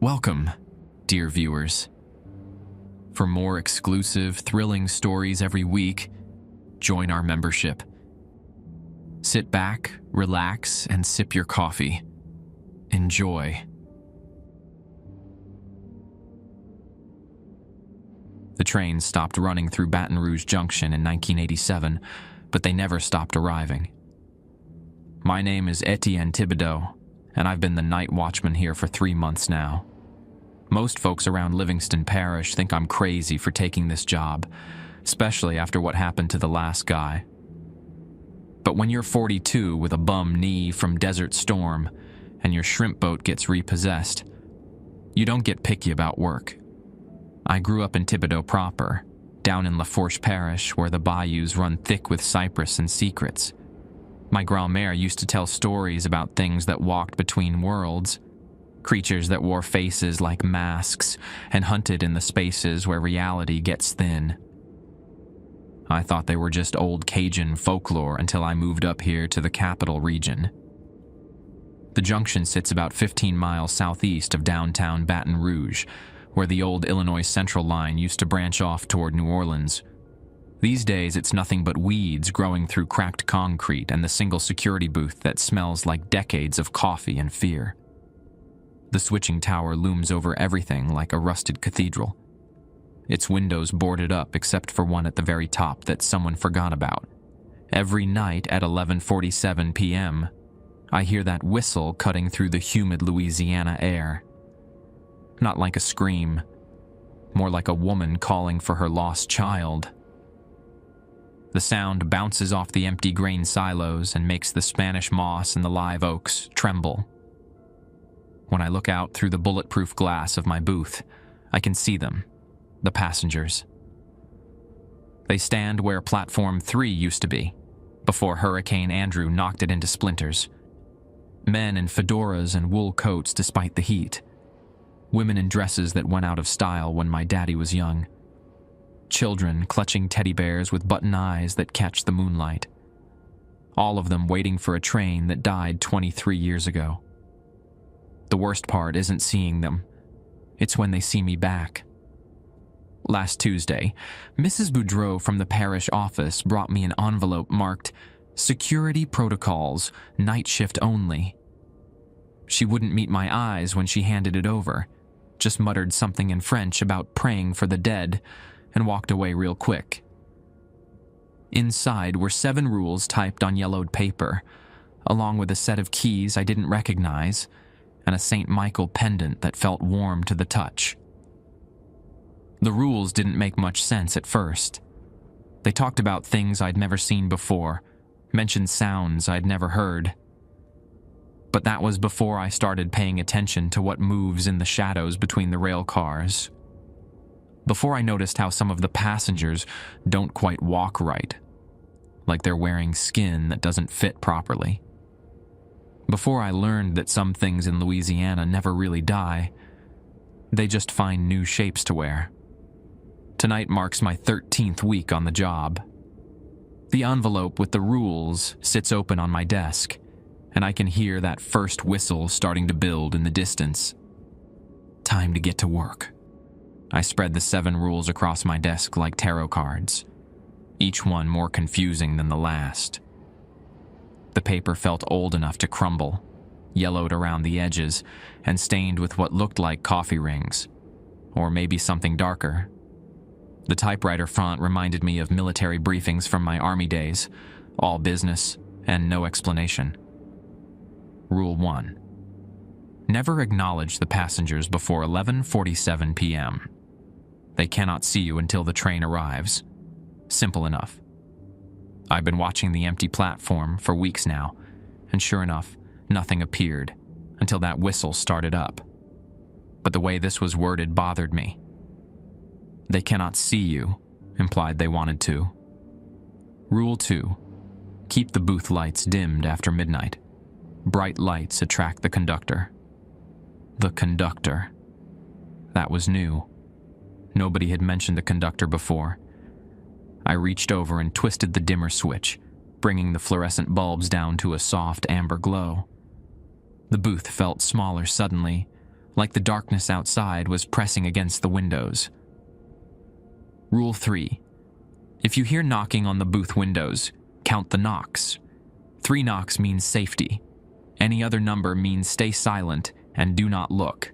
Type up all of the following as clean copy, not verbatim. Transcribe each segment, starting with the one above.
Welcome, dear viewers. For more exclusive, thrilling stories every week, join our membership. Sit back, relax, and sip your coffee. Enjoy. The train stopped running through Baton Rouge Junction in 1987, but they never stopped arriving. My name is Etienne Thibodeau, and I've been the night watchman here for 3 months now. Most folks around Livingston Parish think I'm crazy for taking this job, especially after what happened to the last guy. But when you're 42 with a bum knee from Desert Storm and your shrimp boat gets repossessed, you don't get picky about work. I grew up in Thibodeau proper, down in Lafourche Parish where the bayous run thick with cypress and secrets. My grand-mère used to tell stories about things that walked between worlds, creatures that wore faces like masks and hunted in the spaces where reality gets thin. I thought they were just old Cajun folklore until I moved up here to the capital region. The junction sits about 15 miles southeast of downtown Baton Rouge, where the old Illinois Central line used to branch off toward New Orleans. These days, it's nothing but weeds growing through cracked concrete and the single security booth that smells like decades of coffee and fear. The switching tower looms over everything like a rusted cathedral. Its windows boarded up except for one at the very top that someone forgot about. Every night at 11:47 p.m., I hear that whistle cutting through the humid Louisiana air. Not like a scream, more like a woman calling for her lost child. The sound bounces off the empty grain silos and makes the Spanish moss and the live oaks tremble. When I look out through the bulletproof glass of my booth, I can see them, the passengers. They stand where Platform 3 used to be, before Hurricane Andrew knocked it into splinters. Men in fedoras and wool coats despite the heat. Women in dresses that went out of style when my daddy was young. Children clutching teddy bears with button eyes that catch the moonlight. All of them waiting for a train that died 23 years ago. The worst part isn't seeing them. It's when they see me back. Last Tuesday, Mrs. Boudreau from the parish office brought me an envelope marked "Security Protocols, Night Shift Only." She wouldn't meet my eyes when she handed it over, just muttered something in French about praying for the dead, and walked away real quick. Inside were 7 rules typed on yellowed paper, along with a set of keys I didn't recognize, and a St. Michael pendant that felt warm to the touch. The rules didn't make much sense at first. They talked about things I'd never seen before, mentioned sounds I'd never heard. But that was before I started paying attention to what moves in the shadows between the rail cars. Before I noticed how some of the passengers don't quite walk right, like they're wearing skin that doesn't fit properly. Before I learned that some things in Louisiana never really die, they just find new shapes to wear. Tonight marks my 13th week on the job. The envelope with the rules sits open on my desk, and I can hear that first whistle starting to build in the distance. Time to get to work. I spread the 7 rules across my desk like tarot cards, each one more confusing than the last. The paper felt old enough to crumble, yellowed around the edges, and stained with what looked like coffee rings, or maybe something darker. The typewriter font reminded me of military briefings from my army days, all business and no explanation. Rule 1. Never acknowledge the passengers before 11:47 p.m. They cannot see you until the train arrives. Simple enough. I've been watching the empty platform for weeks now, and sure enough, nothing appeared until that whistle started up. But the way this was worded bothered me. They cannot see you implied they wanted to. Rule 2. Keep the booth lights dimmed after midnight. Bright lights attract the conductor. The conductor. That was new. Nobody had mentioned the conductor before. I reached over and twisted the dimmer switch, bringing the fluorescent bulbs down to a soft amber glow. The booth felt smaller suddenly, like the darkness outside was pressing against the windows. Rule 3. If you hear knocking on the booth windows, count the knocks. 3 knocks means safety. Any other number means stay silent and do not look.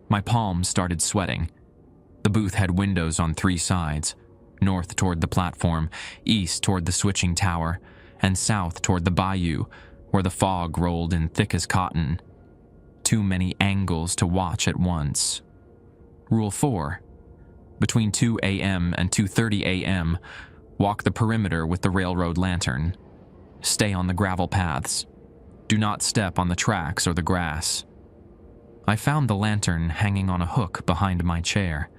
My palms started sweating. The booth had windows on 3 sides, north toward the platform, east toward the switching tower, and south toward the bayou, where the fog rolled in thick as cotton. Too many angles to watch at once. Rule 4. Between 2 a.m. and 2:30 a.m., walk the perimeter with the railroad lantern. Stay on the gravel paths. Do not step on the tracks or the grass. I found the lantern hanging on a hook behind my chair.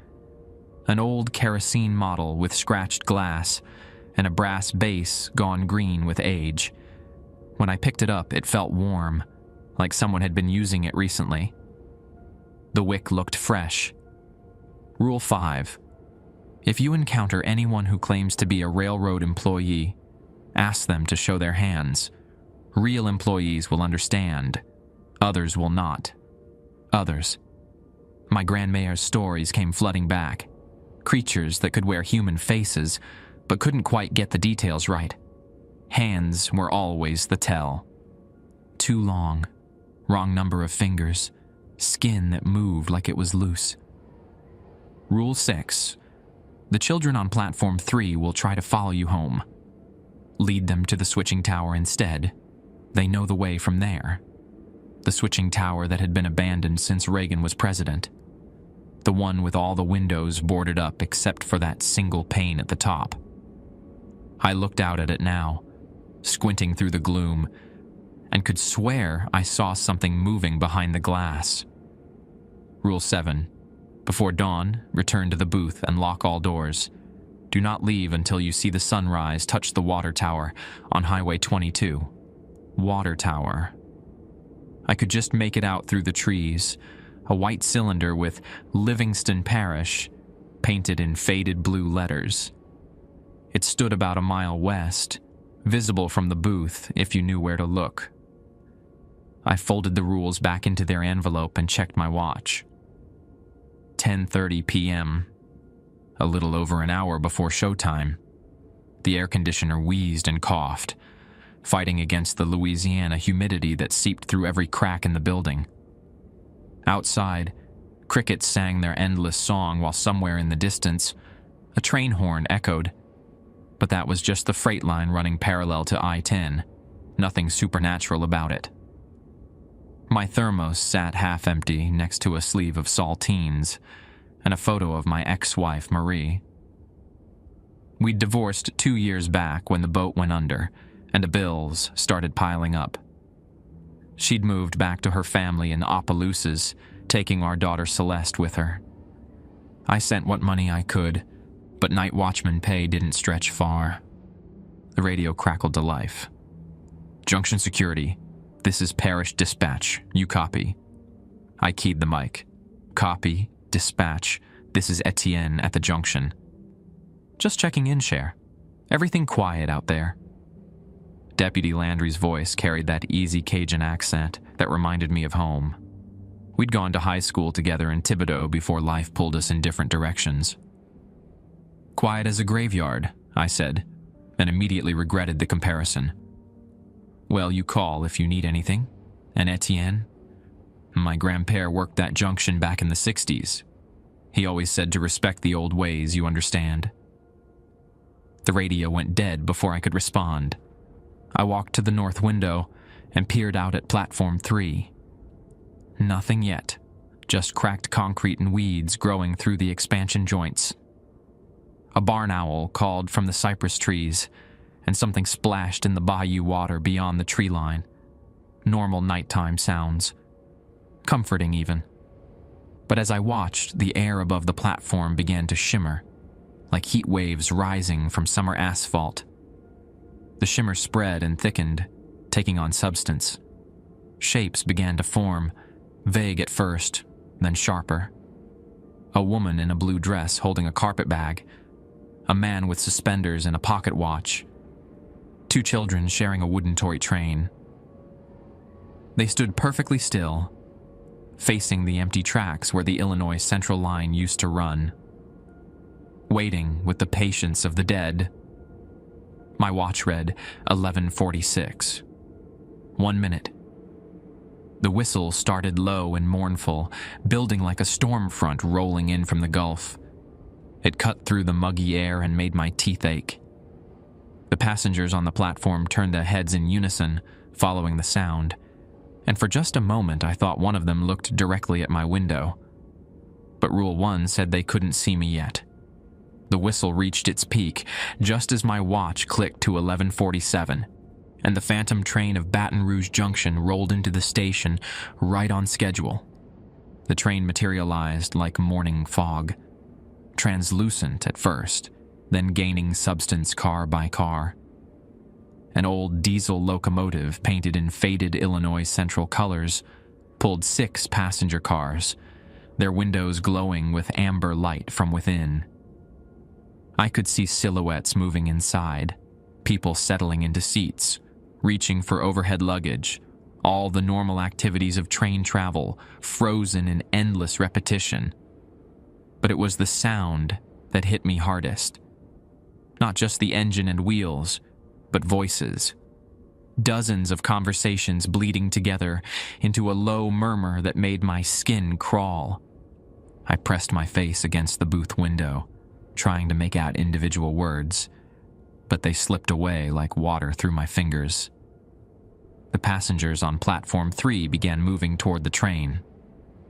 An old kerosene model with scratched glass and a brass base gone green with age. When I picked it up, it felt warm, like someone had been using it recently. The wick looked fresh. Rule 5. If you encounter anyone who claims to be a railroad employee, ask them to show their hands. Real employees will understand. Others will not. Others. My grandmare's stories came flooding back. Creatures that could wear human faces, but couldn't quite get the details right. Hands were always the tell. Too long. Wrong number of fingers. Skin that moved like it was loose. Rule 6. The children on platform 3 will try to follow you home. Lead them to the switching tower instead. They know the way from there. The switching tower that had been abandoned since Reagan was president. The one with all the windows boarded up except for that single pane at the top. I looked out at it now, squinting through the gloom, and could swear I saw something moving behind the glass. Rule 7. Before dawn, return to the booth and lock all doors. Do not leave until you see the sunrise touch the water tower on Highway 22. Water tower. I could just make it out through the trees, a white cylinder with Livingston Parish painted in faded blue letters. It stood about a mile west, visible from the booth if you knew where to look. I folded the rules back into their envelope and checked my watch. 10:30 p.m., a little over an hour before showtime. The air conditioner wheezed and coughed, fighting against the Louisiana humidity that seeped through every crack in the building. Outside, crickets sang their endless song while somewhere in the distance, a train horn echoed. But that was just the freight line running parallel to I-10, nothing supernatural about it. My thermos sat half empty next to a sleeve of saltines and a photo of my ex-wife, Marie. We'd divorced 2 years back when the boat went under and the bills started piling up. She'd moved back to her family in Opelousas, taking our daughter Celeste with her. I sent what money I could, but night watchman pay didn't stretch far. The radio crackled to life. "Junction security. This is Parish Dispatch. You copy." I keyed the mic. "Copy. Dispatch. This is Etienne at the junction." "Just checking in, Cher. Everything quiet out there." Deputy Landry's voice carried that easy Cajun accent that reminded me of home. We'd gone to high school together in Thibodaux before life pulled us in different directions. "Quiet as a graveyard," I said, and immediately regretted the comparison. "Well, you call if you need anything. And Etienne? My grandpere worked that junction back in the 60s. He always said to respect the old ways, you understand." The radio went dead before I could respond. I walked to the north window and peered out at platform 3. Nothing yet, just cracked concrete and weeds growing through the expansion joints. A barn owl called from the cypress trees, and something splashed in the bayou water beyond the tree line. Normal nighttime sounds. Comforting even. But as I watched, the air above the platform began to shimmer, like heat waves rising from summer asphalt. The shimmer spread and thickened, taking on substance. Shapes began to form, vague at first, then sharper. A woman in a blue dress holding a carpet bag. A man with suspenders and a pocket watch. 2 children sharing a wooden toy train. They stood perfectly still, facing the empty tracks where the Illinois Central line used to run. Waiting with the patience of the dead. My watch read 11:46. 1 minute. The whistle started low and mournful, building like a storm front rolling in from the Gulf. It cut through the muggy air and made my teeth ache. The passengers on the platform turned their heads in unison, following the sound, and for just a moment I thought one of them looked directly at my window. But Rule 1 said they couldn't see me yet. The whistle reached its peak just as my watch clicked to 11:47, and the phantom train of Baton Rouge Junction rolled into the station right on schedule. The train materialized like morning fog, translucent at first, then gaining substance car by car. An old diesel locomotive painted in faded Illinois Central colors pulled 6 passenger cars, their windows glowing with amber light from within. I could see silhouettes moving inside, people settling into seats, reaching for overhead luggage, all the normal activities of train travel, frozen in endless repetition. But it was the sound that hit me hardest. Not just the engine and wheels, but voices. Dozens of conversations bleeding together into a low murmur that made my skin crawl. I pressed my face against the booth window, trying to make out individual words, but they slipped away like water through my fingers. The passengers on platform 3 began moving toward the train.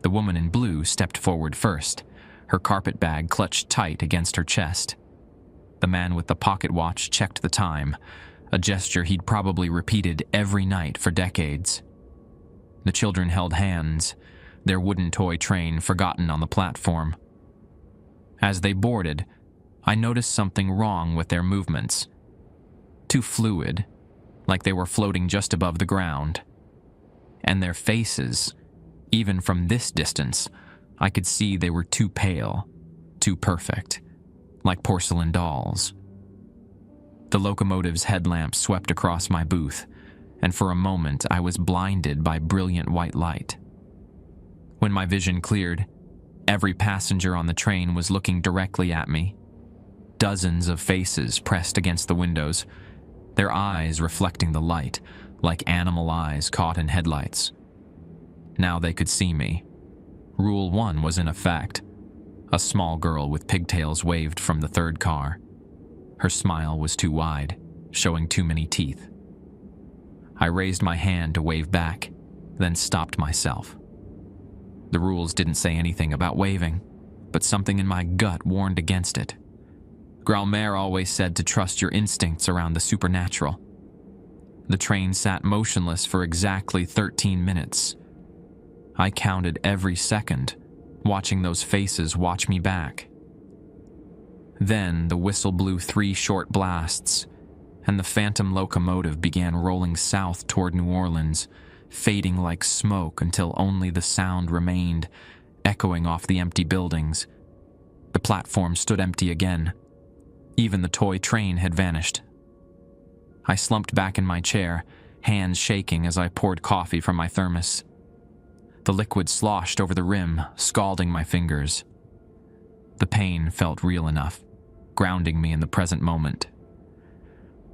The woman in blue stepped forward first, her carpet bag clutched tight against her chest. The man with the pocket watch checked the time, a gesture he'd probably repeated every night for decades. The children held hands, their wooden toy train forgotten on the platform. As they boarded, I noticed something wrong with their movements. Too fluid, like they were floating just above the ground. And their faces, even from this distance, I could see they were too pale, too perfect, like porcelain dolls. The locomotive's headlamp swept across my booth, and for a moment I was blinded by brilliant white light. When my vision cleared, every passenger on the train was looking directly at me. Dozens of faces pressed against the windows, their eyes reflecting the light, like animal eyes caught in headlights. Now they could see me. Rule 1 was in effect. A small girl with pigtails waved from the third car. Her smile was too wide, showing too many teeth. I raised my hand to wave back, then stopped myself. The rules didn't say anything about waving, but something in my gut warned against it. Grandmère always said to trust your instincts around the supernatural. The train sat motionless for exactly 13 minutes. I counted every second, watching those faces watch me back. Then the whistle blew 3 short blasts, and the phantom locomotive began rolling south toward New Orleans, fading like smoke until only the sound remained, echoing off the empty buildings. The platform stood empty again. Even the toy train had vanished. I slumped back in my chair, hands shaking as I poured coffee from my thermos. The liquid sloshed over the rim, scalding my fingers. The pain felt real enough, grounding me in the present moment.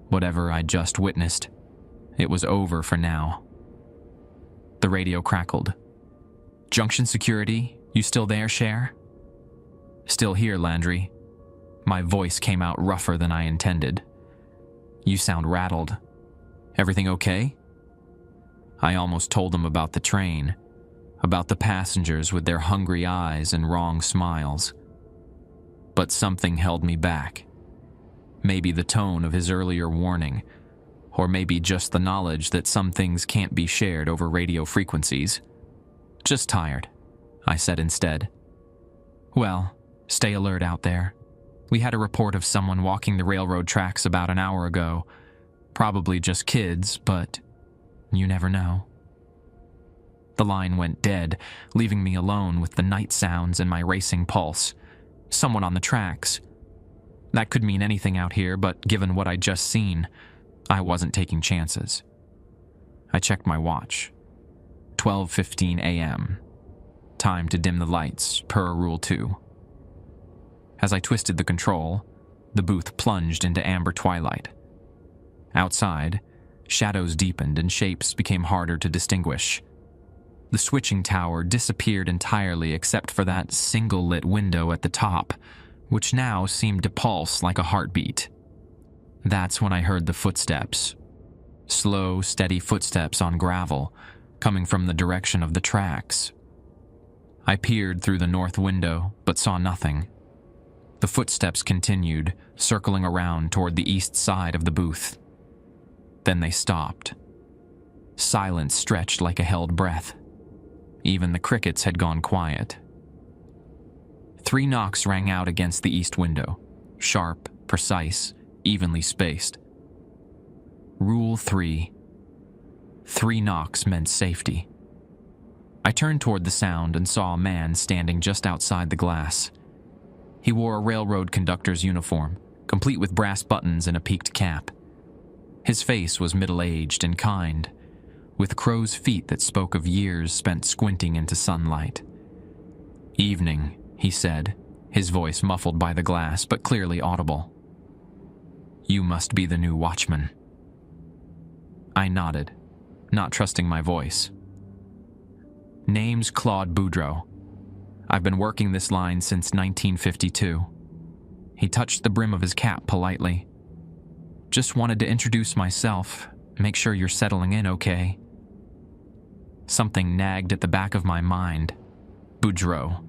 Whatever I just witnessed, it was over for now. The radio crackled. "Junction security, you still there, Cher?" "Still here, Landry." My voice came out rougher than I intended. "You sound rattled. Everything okay?" I almost told them about the train, about the passengers with their hungry eyes and wrong smiles. But something held me back. Maybe the tone of his earlier warning, or maybe just the knowledge that some things can't be shared over radio frequencies. "Just tired," I said instead. "Well, stay alert out there. We had a report of someone walking the railroad tracks about an hour ago. Probably just kids, but you never know." The line went dead, leaving me alone with the night sounds and my racing pulse. Someone on the tracks. That could mean anything out here, but given what I'd just seen, I wasn't taking chances. I checked my watch. 12:15 a.m. Time to dim the lights, per Rule 2. As I twisted the control, the booth plunged into amber twilight. Outside, shadows deepened and shapes became harder to distinguish. The switching tower disappeared entirely except for that single-lit window at the top, which now seemed to pulse like a heartbeat. That's when I heard the footsteps. Slow, steady footsteps on gravel, coming from the direction of the tracks. I peered through the north window, but saw nothing. The footsteps continued, circling around toward the east side of the booth. Then they stopped. Silence stretched like a held breath. Even the crickets had gone quiet. 3 knocks rang out against the east window, sharp, precise, evenly spaced. Rule 3. 3 knocks meant safety. I turned toward the sound and saw a man standing just outside the glass. He wore a railroad conductor's uniform, complete with brass buttons and a peaked cap. His face was middle-aged and kind, with crow's feet that spoke of years spent squinting into sunlight. "Evening," he said, his voice muffled by the glass but clearly audible. "You must be the new watchman." I nodded, not trusting my voice. "Name's Claude Boudreau. I've been working this line since 1952. He touched the brim of his cap politely. "Just wanted to introduce myself, make sure you're settling in okay." Something nagged at the back of my mind. Boudreau.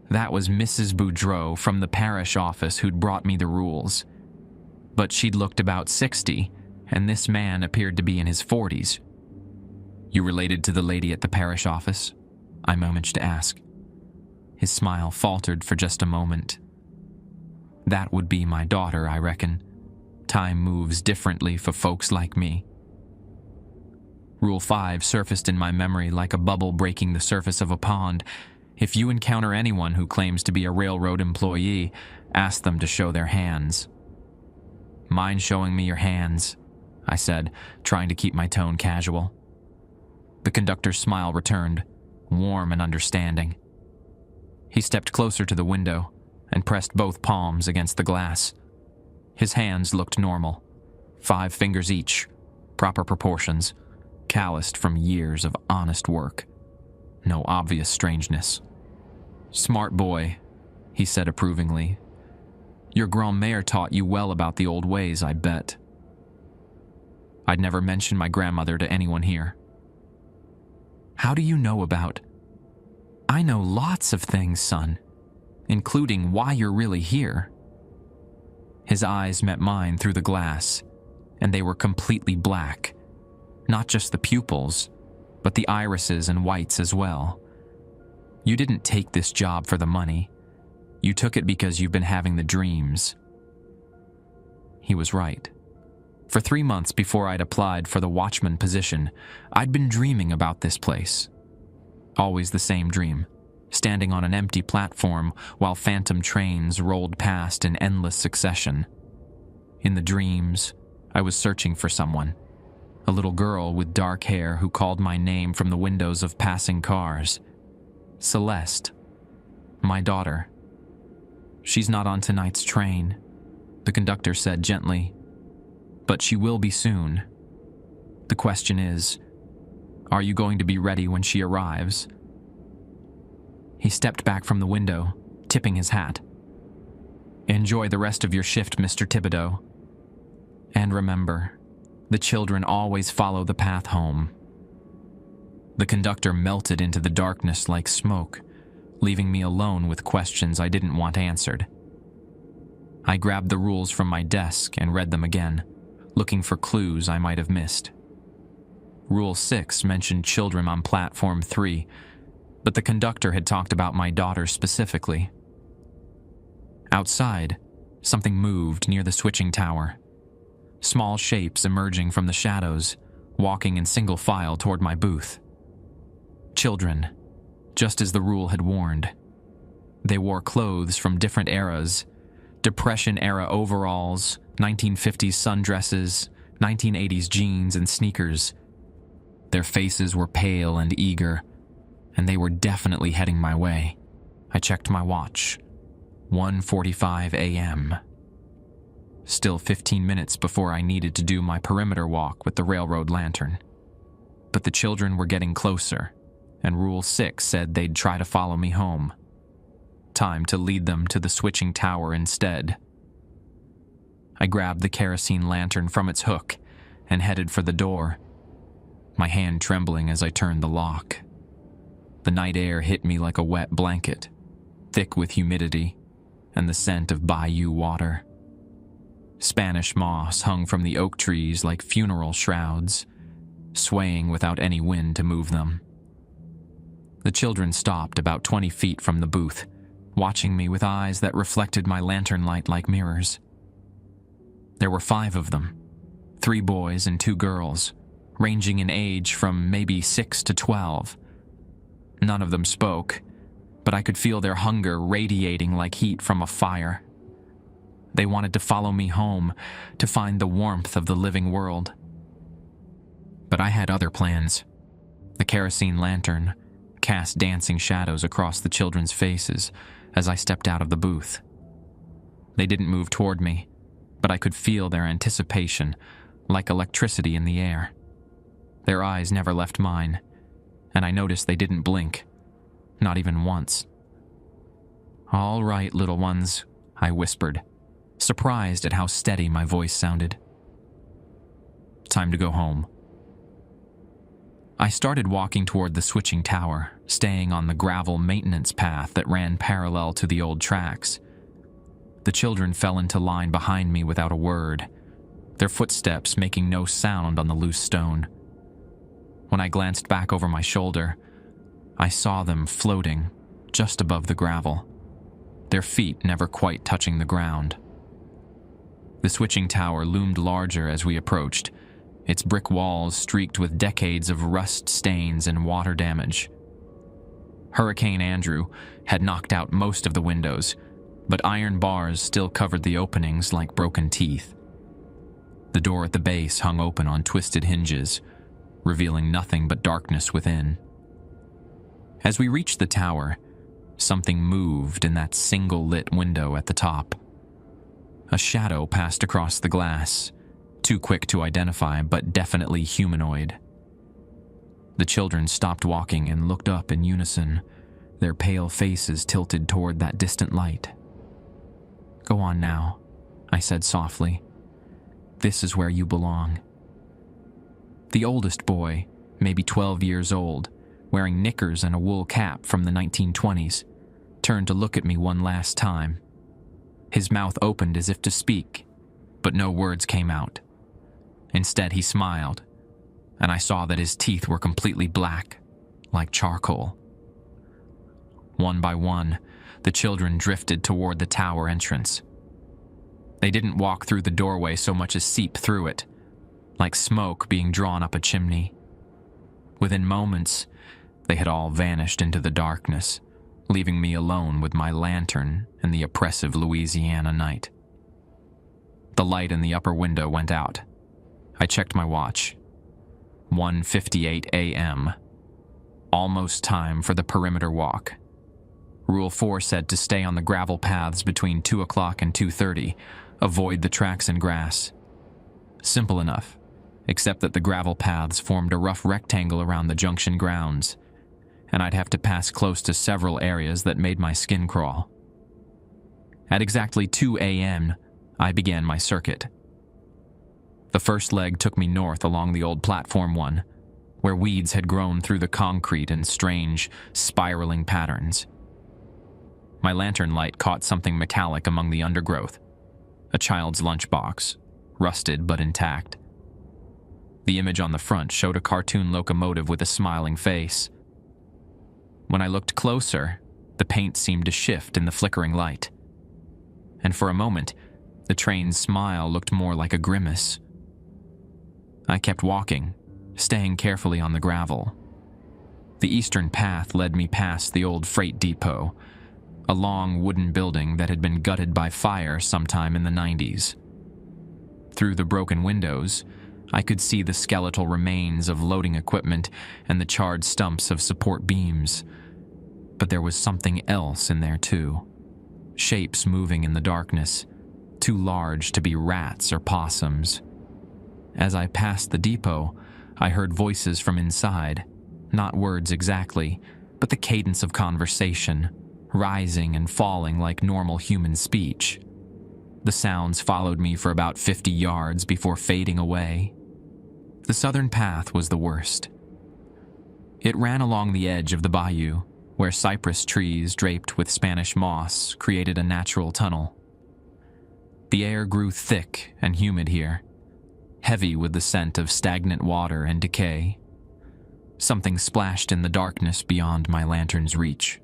That was Mrs. Boudreau from the parish office who'd brought me the rules. But she'd looked about 60, and this man appeared to be in his 40s. "You related to the lady at the parish office?" I managed to ask. His smile faltered for just a moment. "That would be my daughter, I reckon. Time moves differently for folks like me." Rule 5 surfaced in my memory like a bubble breaking the surface of a pond. If you encounter anyone who claims to be a railroad employee, ask them to show their hands. "Mind showing me your hands?" I said, trying to keep my tone casual. The conductor's smile returned, warm and understanding. He stepped closer to the window and pressed both palms against the glass. His hands looked normal, 5 fingers each, proper proportions, calloused from years of honest work. No obvious strangeness. "Smart boy," he said approvingly. "Your grand-mère taught you well about the old ways, I bet." I'd never mentioned my grandmother to anyone here. "How do you know about—" "I know lots of things, son, including why you're really here." His eyes met mine through the glass, and they were completely black. Not just the pupils, but the irises and whites as well. "You didn't take this job for the money. You took it because you've been having the dreams." He was right. For 3 months before I'd applied for the watchman position, I'd been dreaming about this place. Always the same dream, standing on an empty platform while phantom trains rolled past in endless succession. In the dreams, I was searching for someone, a little girl with dark hair who called my name from the windows of passing cars. Celeste, my daughter. "She's not on tonight's train," the conductor said gently, "but she will be soon. The question is, are you going to be ready when she arrives?" He stepped back from the window, tipping his hat. "Enjoy the rest of your shift, Mr. Thibodeau. And remember, the children always follow the path home." The conductor melted into the darkness like smoke, leaving me alone with questions I didn't want answered. I grabbed the rules from my desk and read them again, looking for clues I might have missed. Rule 6 mentioned children on Platform 3, but the conductor had talked about my daughter specifically. Outside, something moved near the switching tower. Small shapes emerging from the shadows, walking in single file toward my booth. Children, just as the rule had warned. They wore clothes from different eras: Depression-era overalls, 1950s sundresses, 1980s jeans and sneakers. Their faces were pale and eager, and they were definitely heading my way. I checked my watch. 1:45 a.m. Still 15 minutes before I needed to do my perimeter walk with the railroad lantern. But the children were getting closer, and Rule 6 said they'd try to follow me home. Time to lead them to the switching tower instead. I grabbed the kerosene lantern from its hook and headed for the door, my hand trembling as I turned the lock. The night air hit me like a wet blanket, thick with humidity and the scent of bayou water. Spanish moss hung from the oak trees like funeral shrouds, swaying without any wind to move them. The children stopped about 20 feet from the booth, watching me with eyes that reflected my lantern light like mirrors. There were 5 of them, 3 boys and 2 girls, ranging in age from maybe 6 to 12. None of them spoke, but I could feel their hunger radiating like heat from a fire. They wanted to follow me home, to find the warmth of the living world. But I had other plans. The kerosene lantern cast dancing shadows across the children's faces as I stepped out of the booth. They didn't move toward me, but I could feel their anticipation, like electricity in the air. Their eyes never left mine, and I noticed they didn't blink, not even once. "All right, little ones," I whispered, surprised at how steady my voice sounded. Time to go home. I started walking toward the switching tower, staying on the gravel maintenance path that ran parallel to the old tracks. The children fell into line behind me without a word, their footsteps making no sound on the loose stone. When I glanced back over my shoulder, I saw them floating just above the gravel, their feet never quite touching the ground. The switching tower loomed larger as we approached, its brick walls streaked with decades of rust stains and water damage. Hurricane Andrew had knocked out most of the windows, but iron bars still covered the openings like broken teeth. The door at the base hung open on twisted hinges, revealing nothing but darkness within. As we reached the tower, something moved in that single-lit window at the top. A shadow passed across the glass, too quick to identify, but definitely humanoid. The children stopped walking and looked up in unison, their pale faces tilted toward that distant light. "Go on now," I said softly. "This is where you belong." The oldest boy, maybe 12 years old, wearing knickers and a wool cap from the 1920s, turned to look at me one last time. His mouth opened as if to speak, but no words came out. Instead, he smiled, and I saw that his teeth were completely black, like charcoal. One by one, the children drifted toward the tower entrance. They didn't walk through the doorway so much as seep through it, like smoke being drawn up a chimney. Within moments, they had all vanished into the darkness, leaving me alone with my lantern in the oppressive Louisiana night. The light in the upper window went out. I checked my watch. 1:58 a.m. Almost time for the perimeter walk. Rule 4 said to stay on the gravel paths between 2 o'clock and 2:30, avoid the tracks and grass. Simple enough, except that the gravel paths formed a rough rectangle around the junction grounds, and I'd have to pass close to several areas that made my skin crawl. At exactly 2 a.m., I began my circuit. The first leg took me north along the old Platform 1, where weeds had grown through the concrete in strange, spiraling patterns. My lantern light caught something metallic among the undergrowth, a child's lunchbox, rusted but intact. The image on the front showed a cartoon locomotive with a smiling face. When I looked closer, the paint seemed to shift in the flickering light, and for a moment, the train's smile looked more like a grimace. I kept walking, staying carefully on the gravel. The eastern path led me past the old freight depot, a long wooden building that had been gutted by fire sometime in the 90s. Through the broken windows, I could see the skeletal remains of loading equipment and the charred stumps of support beams. But there was something else in there too. Shapes moving in the darkness, too large to be rats or possums. As I passed the depot, I heard voices from inside, not words exactly, but the cadence of conversation, rising and falling like normal human speech. The sounds followed me for about 50 yards before fading away. The southern path was the worst. It ran along the edge of the bayou, where cypress trees draped with Spanish moss created a natural tunnel. The air grew thick and humid here, heavy with the scent of stagnant water and decay. Something splashed in the darkness beyond my lantern's reach.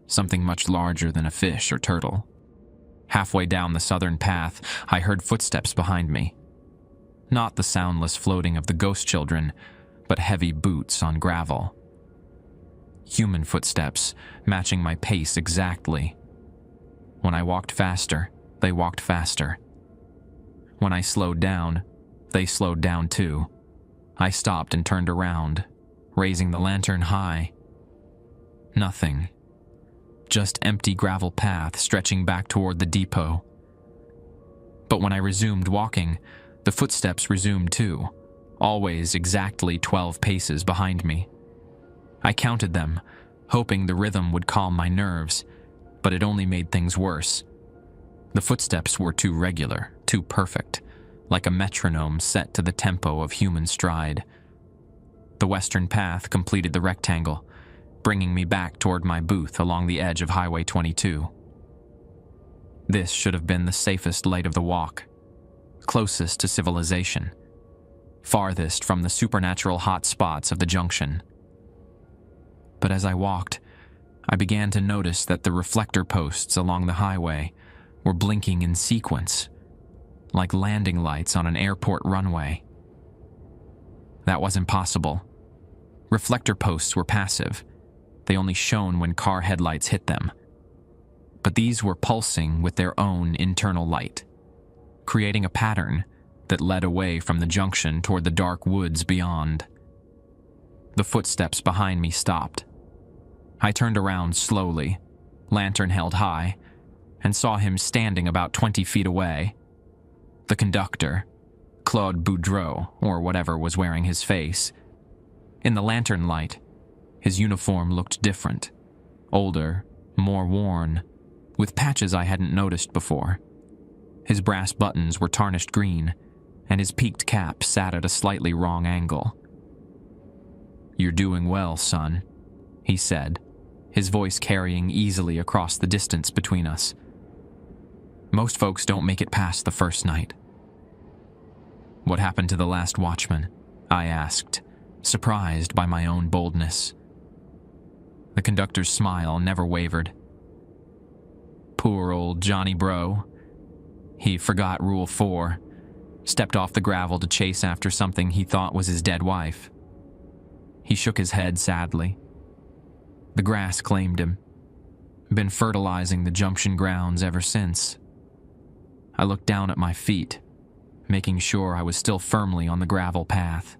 Something much larger than a fish or turtle. Halfway down the southern path, I heard footsteps behind me. Not the soundless floating of the ghost children, but heavy boots on gravel. Human footsteps, matching my pace exactly. When I walked faster, they walked faster. When I slowed down, they slowed down too. I stopped and turned around, raising the lantern high. Nothing. Just empty gravel path stretching back toward the depot. But when I resumed walking, the footsteps resumed too, always exactly 12 paces behind me. I counted them, hoping the rhythm would calm my nerves, but it only made things worse. The footsteps were too regular, too perfect, like a metronome set to the tempo of human stride. The western path completed the rectangle, bringing me back toward my booth along the edge of Highway 22. This should have been the safest light of the walk, closest to civilization, farthest from the supernatural hot spots of the junction. But as I walked, I began to notice that the reflector posts along the highway were blinking in sequence, like landing lights on an airport runway. That wasn't possible. Reflector posts were passive. They only shone when car headlights hit them. But these were pulsing with their own internal light, creating a pattern that led away from the junction toward the dark woods beyond. The footsteps behind me stopped. I turned around slowly, lantern held high, and saw him standing about 20 feet away. The conductor, Claude Boudreau, or whatever was wearing his face. In the lantern light, his uniform looked different, older, more worn, with patches I hadn't noticed before. His brass buttons were tarnished green, and his peaked cap sat at a slightly wrong angle. "You're doing well, son," he said, his voice carrying easily across the distance between us. "Most folks don't make it past the first night." "What happened to the last watchman?" I asked, surprised by my own boldness. The conductor's smile never wavered. "Poor old Johnny Bro. He forgot Rule 4, stepped off the gravel to chase after something he thought was his dead wife." He shook his head sadly. "The grass claimed him. Been fertilizing the junction grounds ever since." I looked down at my feet, making sure I was still firmly on the gravel path.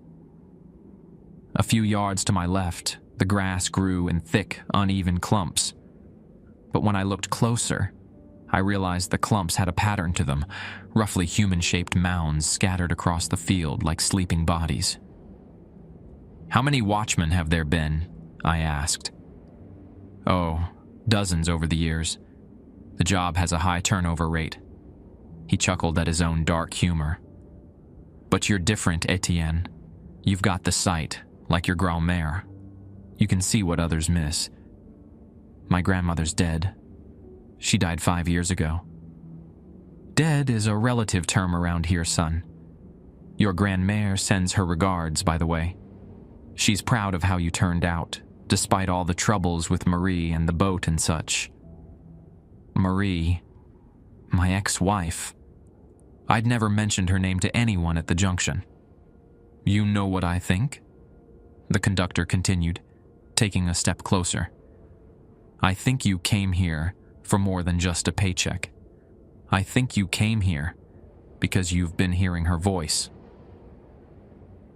A few yards to my left, the grass grew in thick, uneven clumps. But when I looked closer, I realized the clumps had a pattern to them, roughly human-shaped mounds scattered across the field like sleeping bodies. "How many watchmen have there been?" I asked. "Oh, dozens over the years. The job has a high turnover rate." He chuckled at his own dark humor. "But you're different, Etienne. You've got the sight, like your grand-mère. You can see what others miss. My grandmother's dead. She died 5 years ago." "Dead is a relative term around here, son. Your grand-mère sends her regards, by the way. She's proud of how you turned out, despite all the troubles with Marie and the boat and such." Marie, my ex-wife. I'd never mentioned her name to anyone at the junction. "You know what I think?" The conductor continued, taking a step closer. "I think you came here for more than just a paycheck. I think you came here because you've been hearing her voice."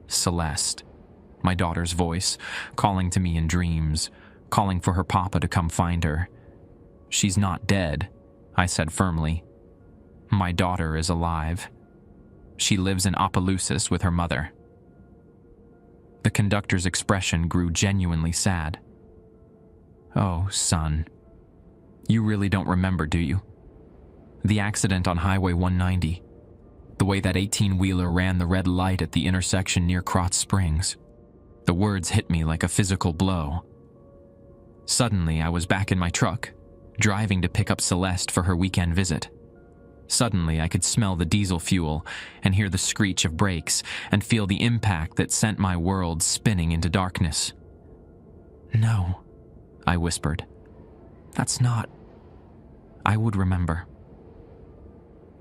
Celeste. My daughter's voice, calling to me in dreams, calling for her papa to come find her. She's not dead, I said firmly. My daughter is alive. She lives in Opelousas with her mother. The conductor's expression grew genuinely sad. Oh, son. You really don't remember, do you? The accident on Highway 190. The way that 18-wheeler ran the red light at the intersection near Krotz Springs. The words hit me like a physical blow. Suddenly, I was back in my truck, driving to pick up Celeste for her weekend visit. Suddenly, I could smell the diesel fuel and hear the screech of brakes and feel the impact that sent my world spinning into darkness. No, I whispered. That's not... I would remember.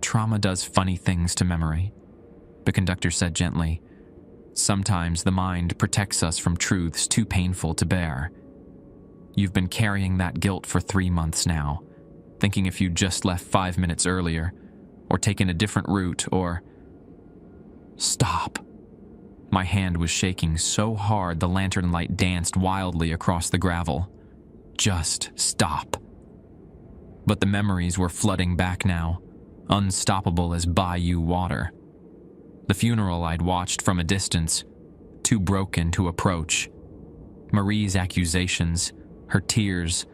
Trauma does funny things to memory, the conductor said gently. Sometimes the mind protects us from truths too painful to bear. You've been carrying that guilt for 3 months now, thinking if you'd just left 5 minutes earlier, or taken a different route, or... Stop. My hand was shaking so hard the lantern light danced wildly across the gravel. Just stop. But the memories were flooding back now, unstoppable as bayou water. The funeral I'd watched from a distance, too broken to approach. Marie's accusations, her tears,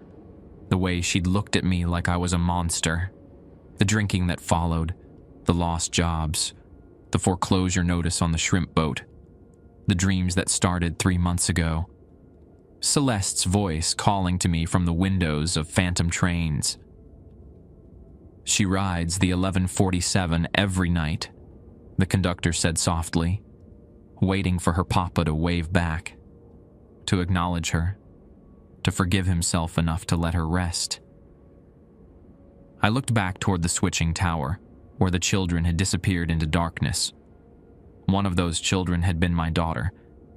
the way she'd looked at me like I was a monster. The drinking that followed, the lost jobs, the foreclosure notice on the shrimp boat, the dreams that started 3 months ago. Celeste's voice calling to me from the windows of phantom trains. She rides the 1147 every night, the conductor said softly, waiting for her papa to wave back, to acknowledge her, to forgive himself enough to let her rest. I looked back toward the switching tower, where the children had disappeared into darkness. One of those children had been my daughter,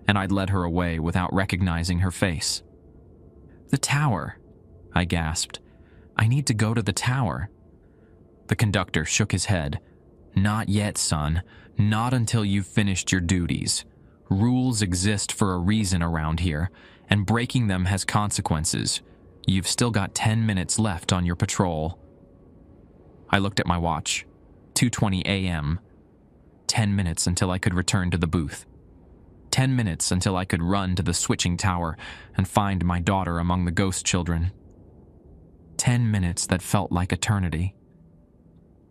and I'd led her away without recognizing her face. The tower, I gasped. I need to go to the tower. The conductor shook his head. Not yet, son. Not until you've finished your duties. Rules exist for a reason around here, and breaking them has consequences. You've still got 10 minutes left on your patrol. I looked at my watch. 2:20 a.m. 10 minutes until I could return to the booth. 10 minutes until I could run to the switching tower and find my daughter among the ghost children. 10 minutes that felt like eternity.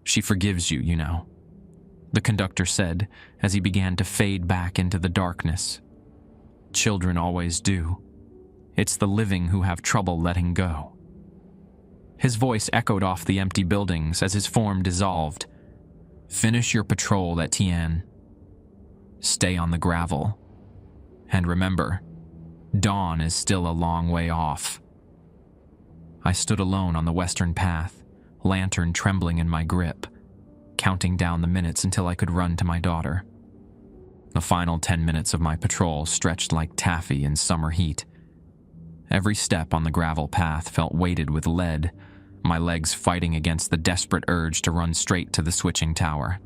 She forgives you, you know, the conductor said as he began to fade back into the darkness. Children always do. It's the living who have trouble letting go. His voice echoed off the empty buildings as his form dissolved. Finish your patrol, Etienne. Stay on the gravel. And remember, dawn is still a long way off. I stood alone on the western path, lantern trembling in my grip, counting down the minutes until I could run to my daughter. The final 10 minutes of my patrol stretched like taffy in summer heat. Every step on the gravel path felt weighted with lead, my legs fighting against the desperate urge to run straight to the switching tower.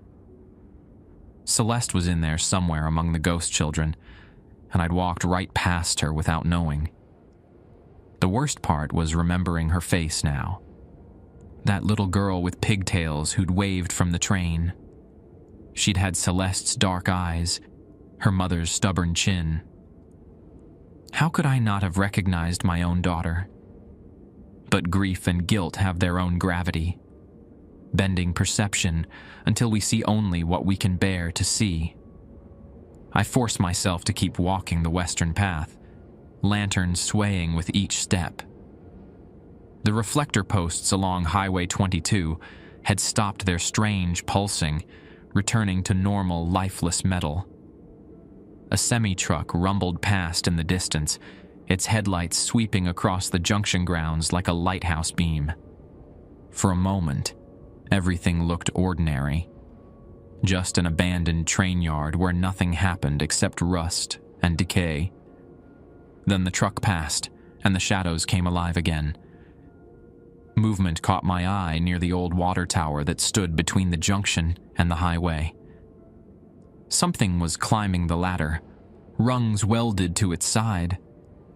Celeste was in there somewhere among the ghost children, and I'd walked right past her without knowing. The worst part was remembering her face now. That little girl with pigtails who'd waved from the train. She'd had Celeste's dark eyes, her mother's stubborn chin. How could I not have recognized my own daughter? But grief and guilt have their own gravity, bending perception until we see only what we can bear to see. I force myself to keep walking the western path, lanterns swaying with each step. The reflector posts along Highway 22 had stopped their strange pulsing, returning to normal, lifeless metal. A semi-truck rumbled past in the distance, its headlights sweeping across the junction grounds like a lighthouse beam. For a moment, everything looked ordinary. Just an abandoned train yard where nothing happened except rust and decay. Then the truck passed, and the shadows came alive again. Movement caught my eye near the old water tower that stood between the junction and the highway. Something was climbing the ladder, rungs welded to its side,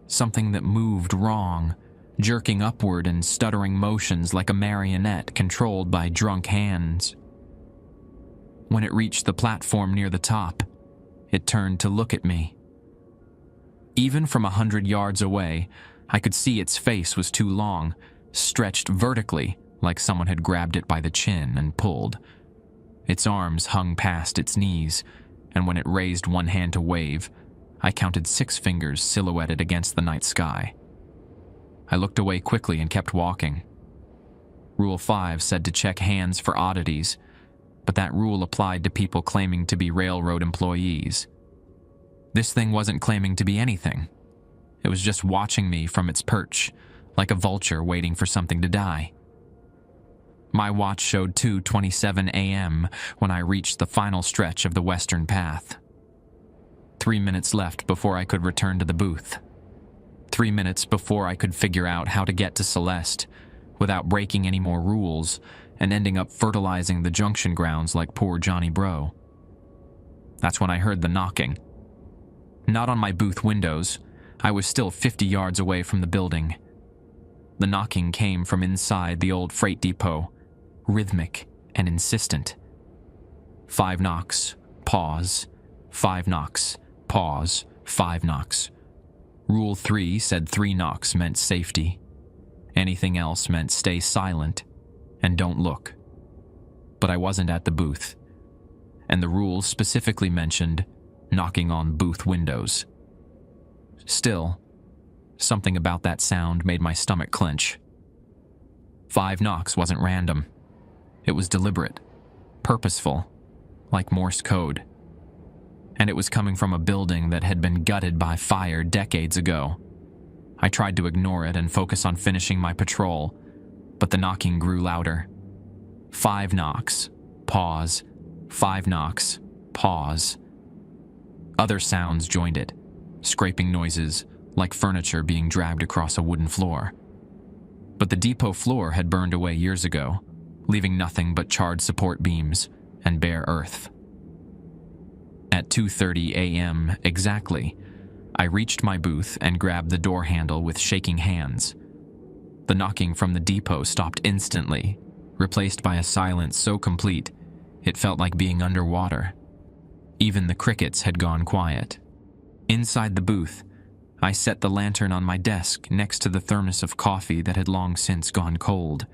something that moved wrong, jerking upward in stuttering motions like a marionette controlled by drunk hands. When it reached the platform near the top, it turned to look at me. Even from 100 yards away, I could see its face was too long, stretched vertically like someone had grabbed it by the chin and pulled. Its arms hung past its knees, and when it raised one hand to wave, I counted 6 fingers silhouetted against the night sky. I looked away quickly and kept walking. Rule 5 said to check hands for oddities, but that rule applied to people claiming to be railroad employees. This thing wasn't claiming to be anything. It was just watching me from its perch, like a vulture waiting for something to die. My watch showed 2:27 a.m. when I reached the final stretch of the western path. 3 minutes left before I could return to the booth. 3 minutes before I could figure out how to get to Celeste without breaking any more rules and ending up fertilizing the junction grounds like poor Johnny Bro. That's when I heard the knocking. Not on my booth windows. I was still 50 yards away from the building. The knocking came from inside the old freight depot, rhythmic and insistent. 5 knocks, pause, 5 knocks, pause, 5 knocks. Rule 3 said 3 knocks meant safety. Anything else meant stay silent and don't look. But I wasn't at the booth, and the rules specifically mentioned knocking on booth windows. Still, something about that sound made my stomach clench. 5 knocks wasn't random. It was deliberate, purposeful, like Morse code. And it was coming from a building that had been gutted by fire decades ago. I tried to ignore it and focus on finishing my patrol, but the knocking grew louder. 5 knocks, pause, 5 knocks, pause. Other sounds joined it, scraping noises, like furniture being dragged across a wooden floor. But the depot floor had burned away years ago, leaving nothing but charred support beams and bare earth. At 2:30 a.m. exactly, I reached my booth and grabbed the door handle with shaking hands. The knocking from the depot stopped instantly, replaced by a silence so complete it felt like being underwater. Even the crickets had gone quiet. Inside the booth, I set the lantern on my desk next to the thermos of coffee that had long since gone cold.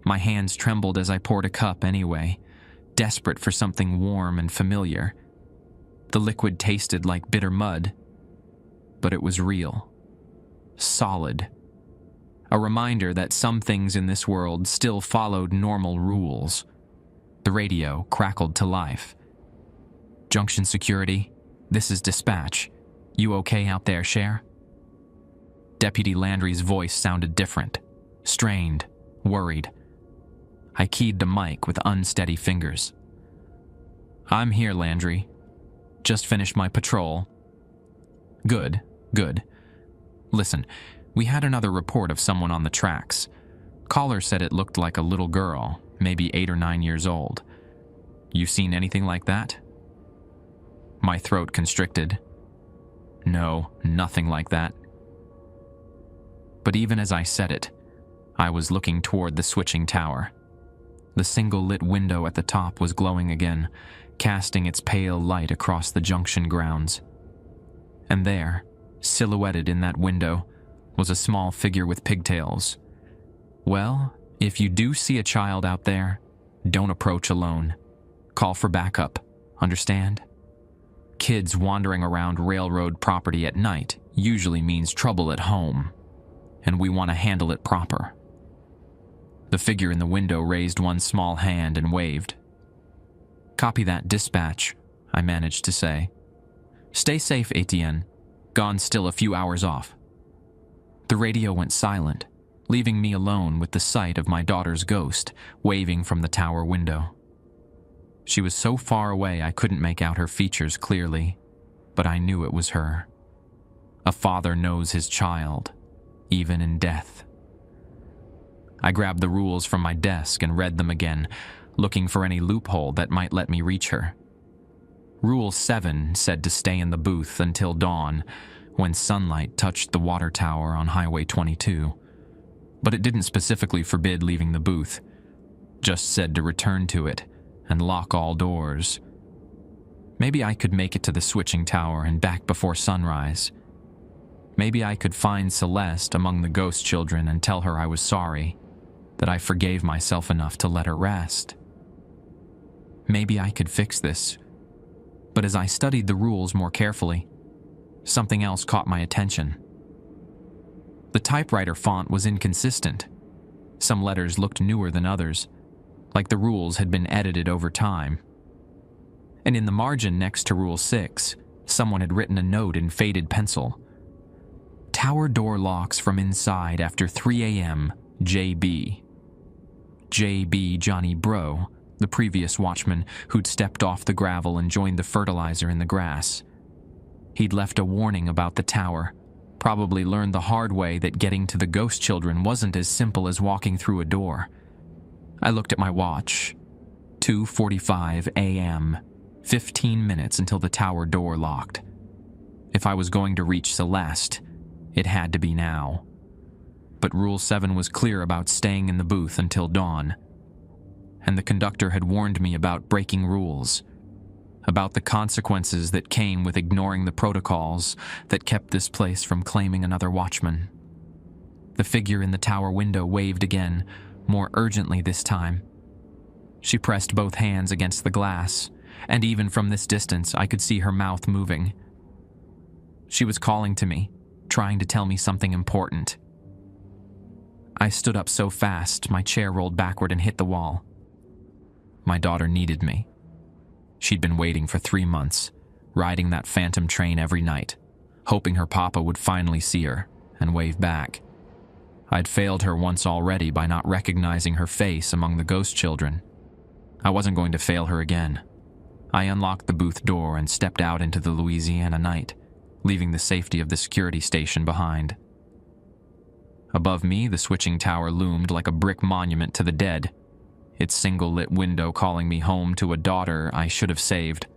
My hands trembled as I poured a cup anyway, desperate for something warm and familiar. The liquid tasted like bitter mud, but it was real, solid. A reminder that some things in this world still followed normal rules. The radio crackled to life. "Junction security, this is dispatch. You okay out there, Cher?" Deputy Landry's voice sounded different, strained, worried. I keyed the mic with unsteady fingers. "I'm here, Landry. Just finished my patrol." Good. Listen, we had another report of someone on the tracks. Caller said it looked like a little girl, maybe 8 or 9 years old. You seen anything like that?" My throat constricted. No, nothing like that. But even as I said it, I was looking toward the switching tower. The single lit window at the top was glowing again, casting its pale light across the junction grounds. And there, silhouetted in that window, was a small figure with pigtails. Well, if you do see a child out there, don't approach alone. Call for backup, understand? Kids wandering around railroad property at night usually means trouble at home, and we want to handle it proper. The figure in the window raised one small hand and waved. "Copy that, dispatch," I managed to say. "Stay safe, Etienne. Gone still a few hours off." The radio went silent, leaving me alone with the sight of my daughter's ghost waving from the tower window. She was so far away I couldn't make out her features clearly, but I knew it was her. A father knows his child, even in death. I grabbed the rules from my desk and read them again, looking for any loophole that might let me reach her. Rule 7 said to stay in the booth until dawn, when sunlight touched the water tower on Highway 22. But it didn't specifically forbid leaving the booth, just said to return to it and lock all doors. Maybe I could make it to the switching tower and back before sunrise. Maybe I could find Celeste among the ghost children and tell her I was sorry, that I forgave myself enough to let her rest. Maybe I could fix this. But as I studied the rules more carefully, something else caught my attention. The typewriter font was inconsistent. Some letters looked newer than others, like the rules had been edited over time. And in the margin next to Rule 6, someone had written a note in faded pencil. Tower door locks from inside after 3 a.m., JB. JB Johnny Bro, the previous watchman who'd stepped off the gravel and joined the fertilizer in the grass. He'd left a warning about the tower, probably learned the hard way that getting to the ghost children wasn't as simple as walking through a door. I looked at my watch. 2:45 a.m., 15 minutes until the tower door locked. If I was going to reach Celeste, it had to be now. But Rule 7 was clear about staying in the booth until dawn. And the conductor had warned me about breaking rules, about the consequences that came with ignoring the protocols that kept this place from claiming another watchman. The figure in the tower window waved again, more urgently this time. She pressed both hands against the glass, and even from this distance I could see her mouth moving. She was calling to me, trying to tell me something important. I stood up so fast, my chair rolled backward and hit the wall. My daughter needed me. She'd been waiting for 3 months, riding that phantom train every night, hoping her papa would finally see her and wave back. I'd failed her once already by not recognizing her face among the ghost children. I wasn't going to fail her again. I unlocked the booth door and stepped out into the Louisiana night, leaving the safety of the security station behind. Above me, the switching tower loomed like a brick monument to the dead, its single-lit window calling me home to a daughter I should have saved.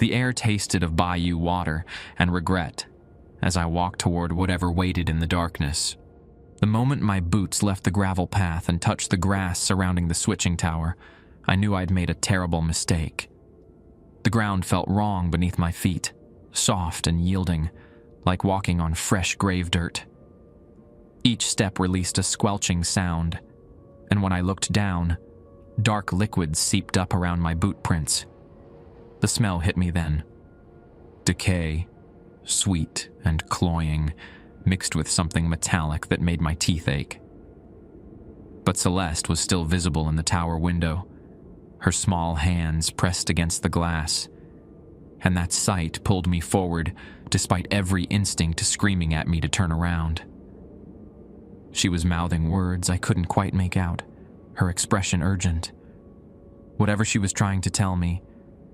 The air tasted of bayou water and regret as I walked toward whatever waited in the darkness. The moment my boots left the gravel path and touched the grass surrounding the switching tower, I knew I'd made a terrible mistake. The ground felt wrong beneath my feet, soft and yielding, like walking on fresh grave dirt. Each step released a squelching sound, and when I looked down, dark liquid seeped up around my boot prints. The smell hit me then. Decay, sweet and cloying, mixed with something metallic that made my teeth ache. But Celeste was still visible in the tower window, her small hands pressed against the glass, and that sight pulled me forward despite every instinct screaming at me to turn around. She was mouthing words I couldn't quite make out, her expression urgent. Whatever she was trying to tell me,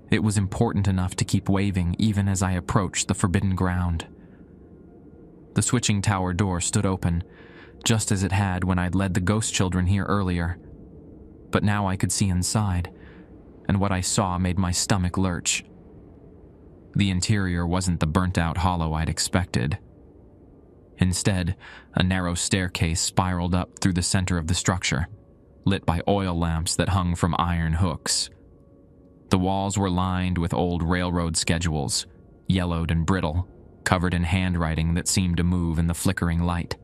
it was important enough to keep waving even as I approached the forbidden ground. The switching tower door stood open, just as it had when I'd led the ghost children here earlier. But now I could see inside, and what I saw made my stomach lurch. The interior wasn't the burnt-out hollow I'd expected. Instead, a narrow staircase spiraled up through the center of the structure, lit by oil lamps that hung from iron hooks. The walls were lined with old railroad schedules, yellowed and brittle, covered in handwriting that seemed to move in the flickering light.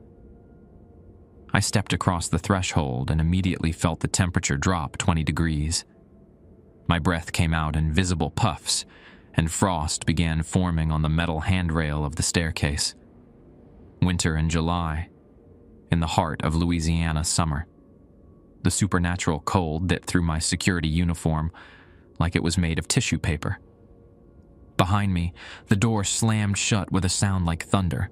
I stepped across the threshold and immediately felt the temperature drop 20 degrees. My breath came out in visible puffs, and frost began forming on the metal handrail of the staircase. Winter in July, in the heart of Louisiana summer. The supernatural cold that through my security uniform like it was made of tissue paper. Behind me, the door slammed shut with a sound like thunder.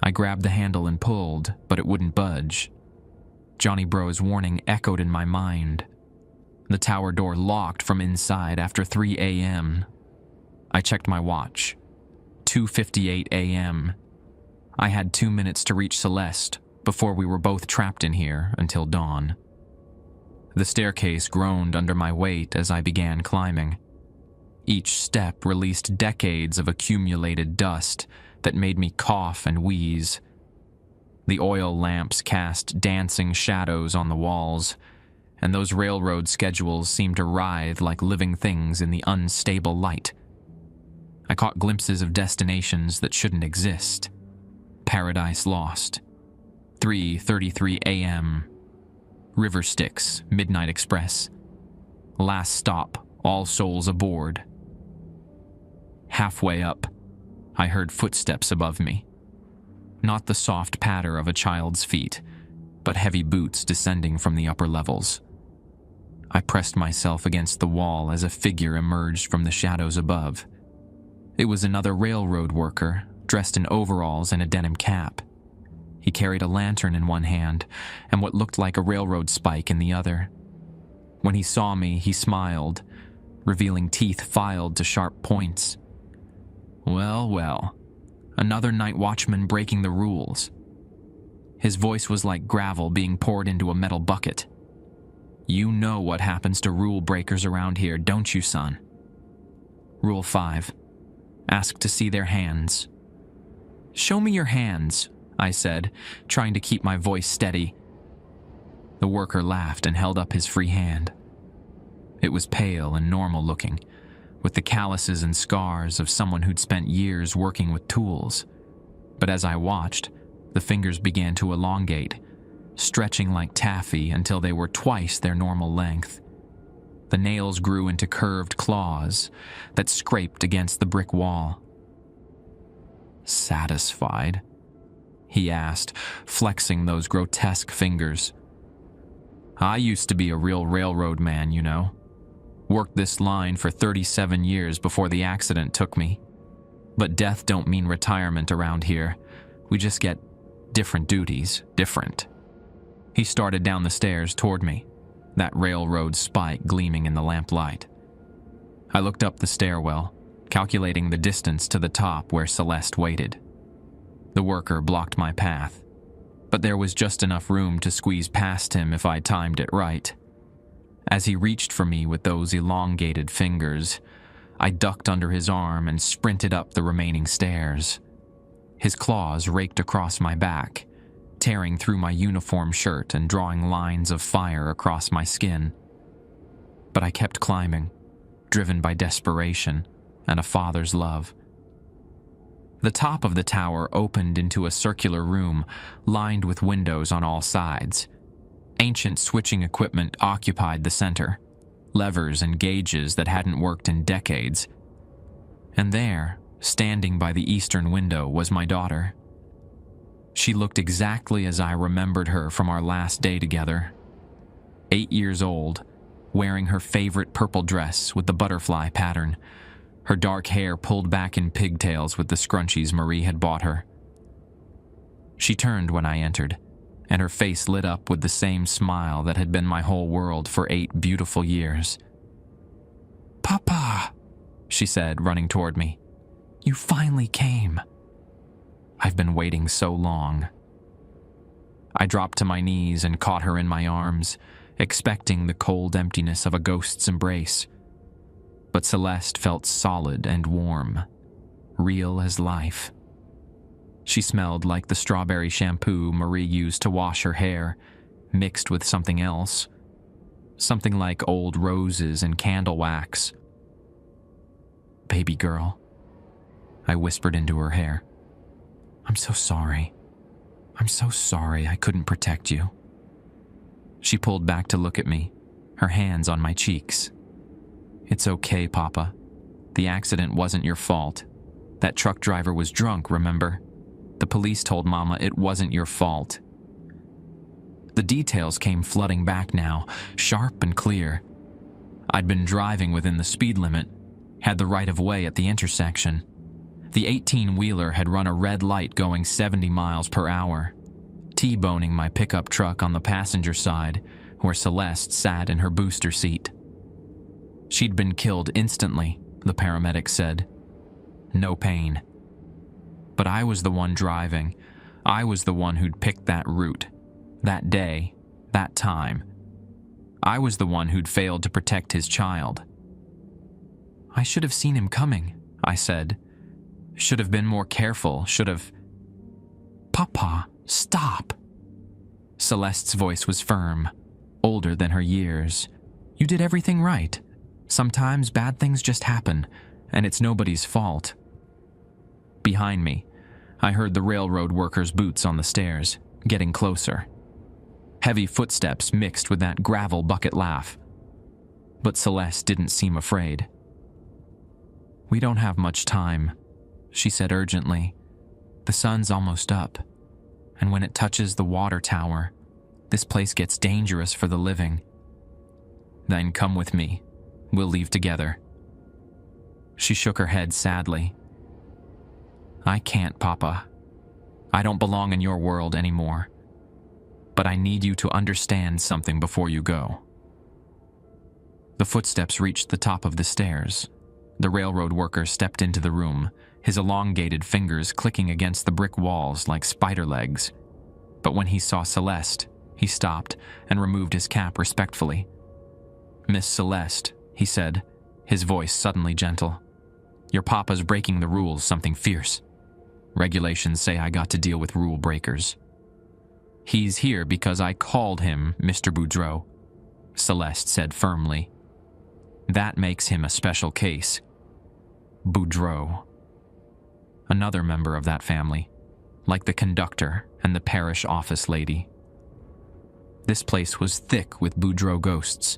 I grabbed the handle and pulled, but it wouldn't budge. Johnny Bro's warning echoed in my mind. The tower door locked from inside after 3 a.m. I checked my watch. 2:58 a.m. I had 2 minutes to reach Celeste before we were both trapped in here until dawn. The staircase groaned under my weight as I began climbing. Each step released decades of accumulated dust that made me cough and wheeze. The oil lamps cast dancing shadows on the walls, and those railroad schedules seemed to writhe like living things in the unstable light. I caught glimpses of destinations that shouldn't exist. Paradise Lost, 3:33 a.m., River Styx, Midnight Express, Last Stop, All Souls Aboard. Halfway up, I heard footsteps above me. Not the soft patter of a child's feet, but heavy boots descending from the upper levels. I pressed myself against the wall as a figure emerged from the shadows above. It was another railroad worker, dressed in overalls and a denim cap. He carried a lantern in one hand and what looked like a railroad spike in the other. When he saw me, he smiled, revealing teeth filed to sharp points. Well, well, another night watchman breaking the rules. His voice was like gravel being poured into a metal bucket. You know what happens to rule breakers around here, don't you, son? Rule 5. Ask to see their hands. Show me your hands, I said, trying to keep my voice steady. The worker laughed and held up his free hand. It was pale and normal looking, with the calluses and scars of someone who'd spent years working with tools. But as I watched, the fingers began to elongate, stretching like taffy until they were twice their normal length. The nails grew into curved claws that scraped against the brick wall. Satisfied? He asked, flexing those grotesque fingers. I used to be a real railroad man, you know. Worked this line for 37 years before the accident took me. But death don't mean retirement around here. We just get different duties, different. He started down the stairs toward me, that railroad spike gleaming in the lamplight. I looked up the stairwell, calculating the distance to the top where Celeste waited. The worker blocked my path, but there was just enough room to squeeze past him if I timed it right. As he reached for me with those elongated fingers, I ducked under his arm and sprinted up the remaining stairs. His claws raked across my back, tearing through my uniform shirt and drawing lines of fire across my skin. But I kept climbing, driven by desperation and a father's love. The top of the tower opened into a circular room lined with windows on all sides. Ancient switching equipment occupied the center, levers and gauges that hadn't worked in decades. And there, standing by the eastern window, was my daughter. She looked exactly as I remembered her from our last day together. 8 years old, wearing her favorite purple dress with the butterfly pattern, her dark hair pulled back in pigtails with the scrunchies Marie had bought her. She turned when I entered, and her face lit up with the same smile that had been my whole world for 8 beautiful years. "Papa," she said, running toward me. "You finally came. I've been waiting so long." I dropped to my knees and caught her in my arms, expecting the cold emptiness of a ghost's embrace. But Celeste felt solid and warm, real as life. She smelled like the strawberry shampoo Marie used to wash her hair, mixed with something else. Something like old roses and candle wax. "Baby girl," I whispered into her hair. "I'm so sorry. I'm so sorry I couldn't protect you." She pulled back to look at me, her hands on my cheeks. "It's okay, Papa. The accident wasn't your fault. That truck driver was drunk, remember? The police told Mama it wasn't your fault." The details came flooding back now, sharp and clear. I'd been driving within the speed limit, had the right of way at the intersection. The 18-wheeler had run a red light going 70 miles per hour, T-boning my pickup truck on the passenger side, where Celeste sat in her booster seat. She'd been killed instantly, the paramedic said. No pain. But I was the one driving. I was the one who'd picked that route, that day, that time. I was the one who'd failed to protect his child. I should have seen him coming, I said. Should have been more careful, should have... Papa, stop! Celeste's voice was firm, older than her years. You did everything right. Sometimes bad things just happen, and it's nobody's fault. Behind me, I heard the railroad worker's boots on the stairs, getting closer. Heavy footsteps mixed with that gravel bucket laugh. But Celeste didn't seem afraid. We don't have much time, she said urgently. The sun's almost up, and when it touches the water tower, this place gets dangerous for the living. Then come with me. We'll leave together. She shook her head sadly. I can't, Papa. I don't belong in your world anymore. But I need you to understand something before you go. The footsteps reached the top of the stairs. The railroad worker stepped into the room, his elongated fingers clicking against the brick walls like spider legs. But when he saw Celeste, he stopped and removed his cap respectfully. Miss Celeste, he said, his voice suddenly gentle. Your papa's breaking the rules, something fierce. Regulations say I got to deal with rule breakers. He's here because I called him Mr. Boudreau, Celeste said firmly. That makes him a special case. Boudreau. Another member of that family, like the conductor and the parish office lady. This place was thick with Boudreau ghosts,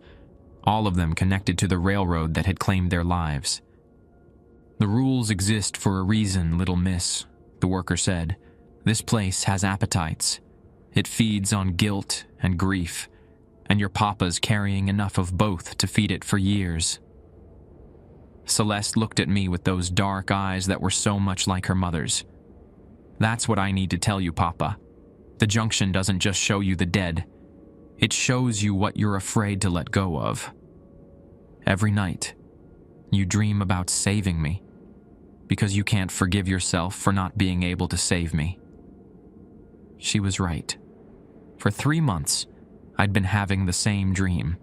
all of them connected to the railroad that had claimed their lives. The rules exist for a reason, little miss, the worker said. This place has appetites. It feeds on guilt and grief, and your papa's carrying enough of both to feed it for years. Celeste looked at me with those dark eyes that were so much like her mother's. That's what I need to tell you, Papa. The junction doesn't just show you the dead. It shows you what you're afraid to let go of. Every night, you dream about saving me, because you can't forgive yourself for not being able to save me. She was right. For 3 months, I'd been having the same dream.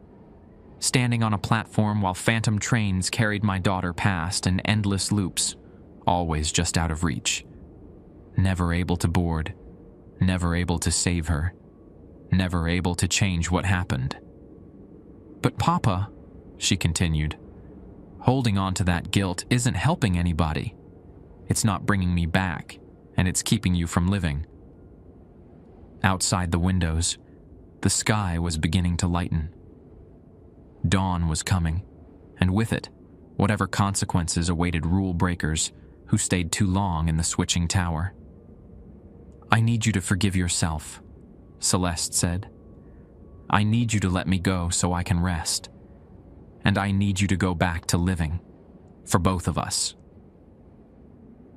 Standing on a platform while phantom trains carried my daughter past in endless loops, always just out of reach. Never able to board, never able to save her, never able to change what happened. But Papa, she continued, holding on to that guilt isn't helping anybody. It's not bringing me back, and it's keeping you from living. Outside the windows, the sky was beginning to lighten. Dawn was coming, and with it, whatever consequences awaited rule breakers who stayed too long in the switching tower. I need you to forgive yourself, Celeste said. I need you to let me go so I can rest. And I need you to go back to living, for both of us.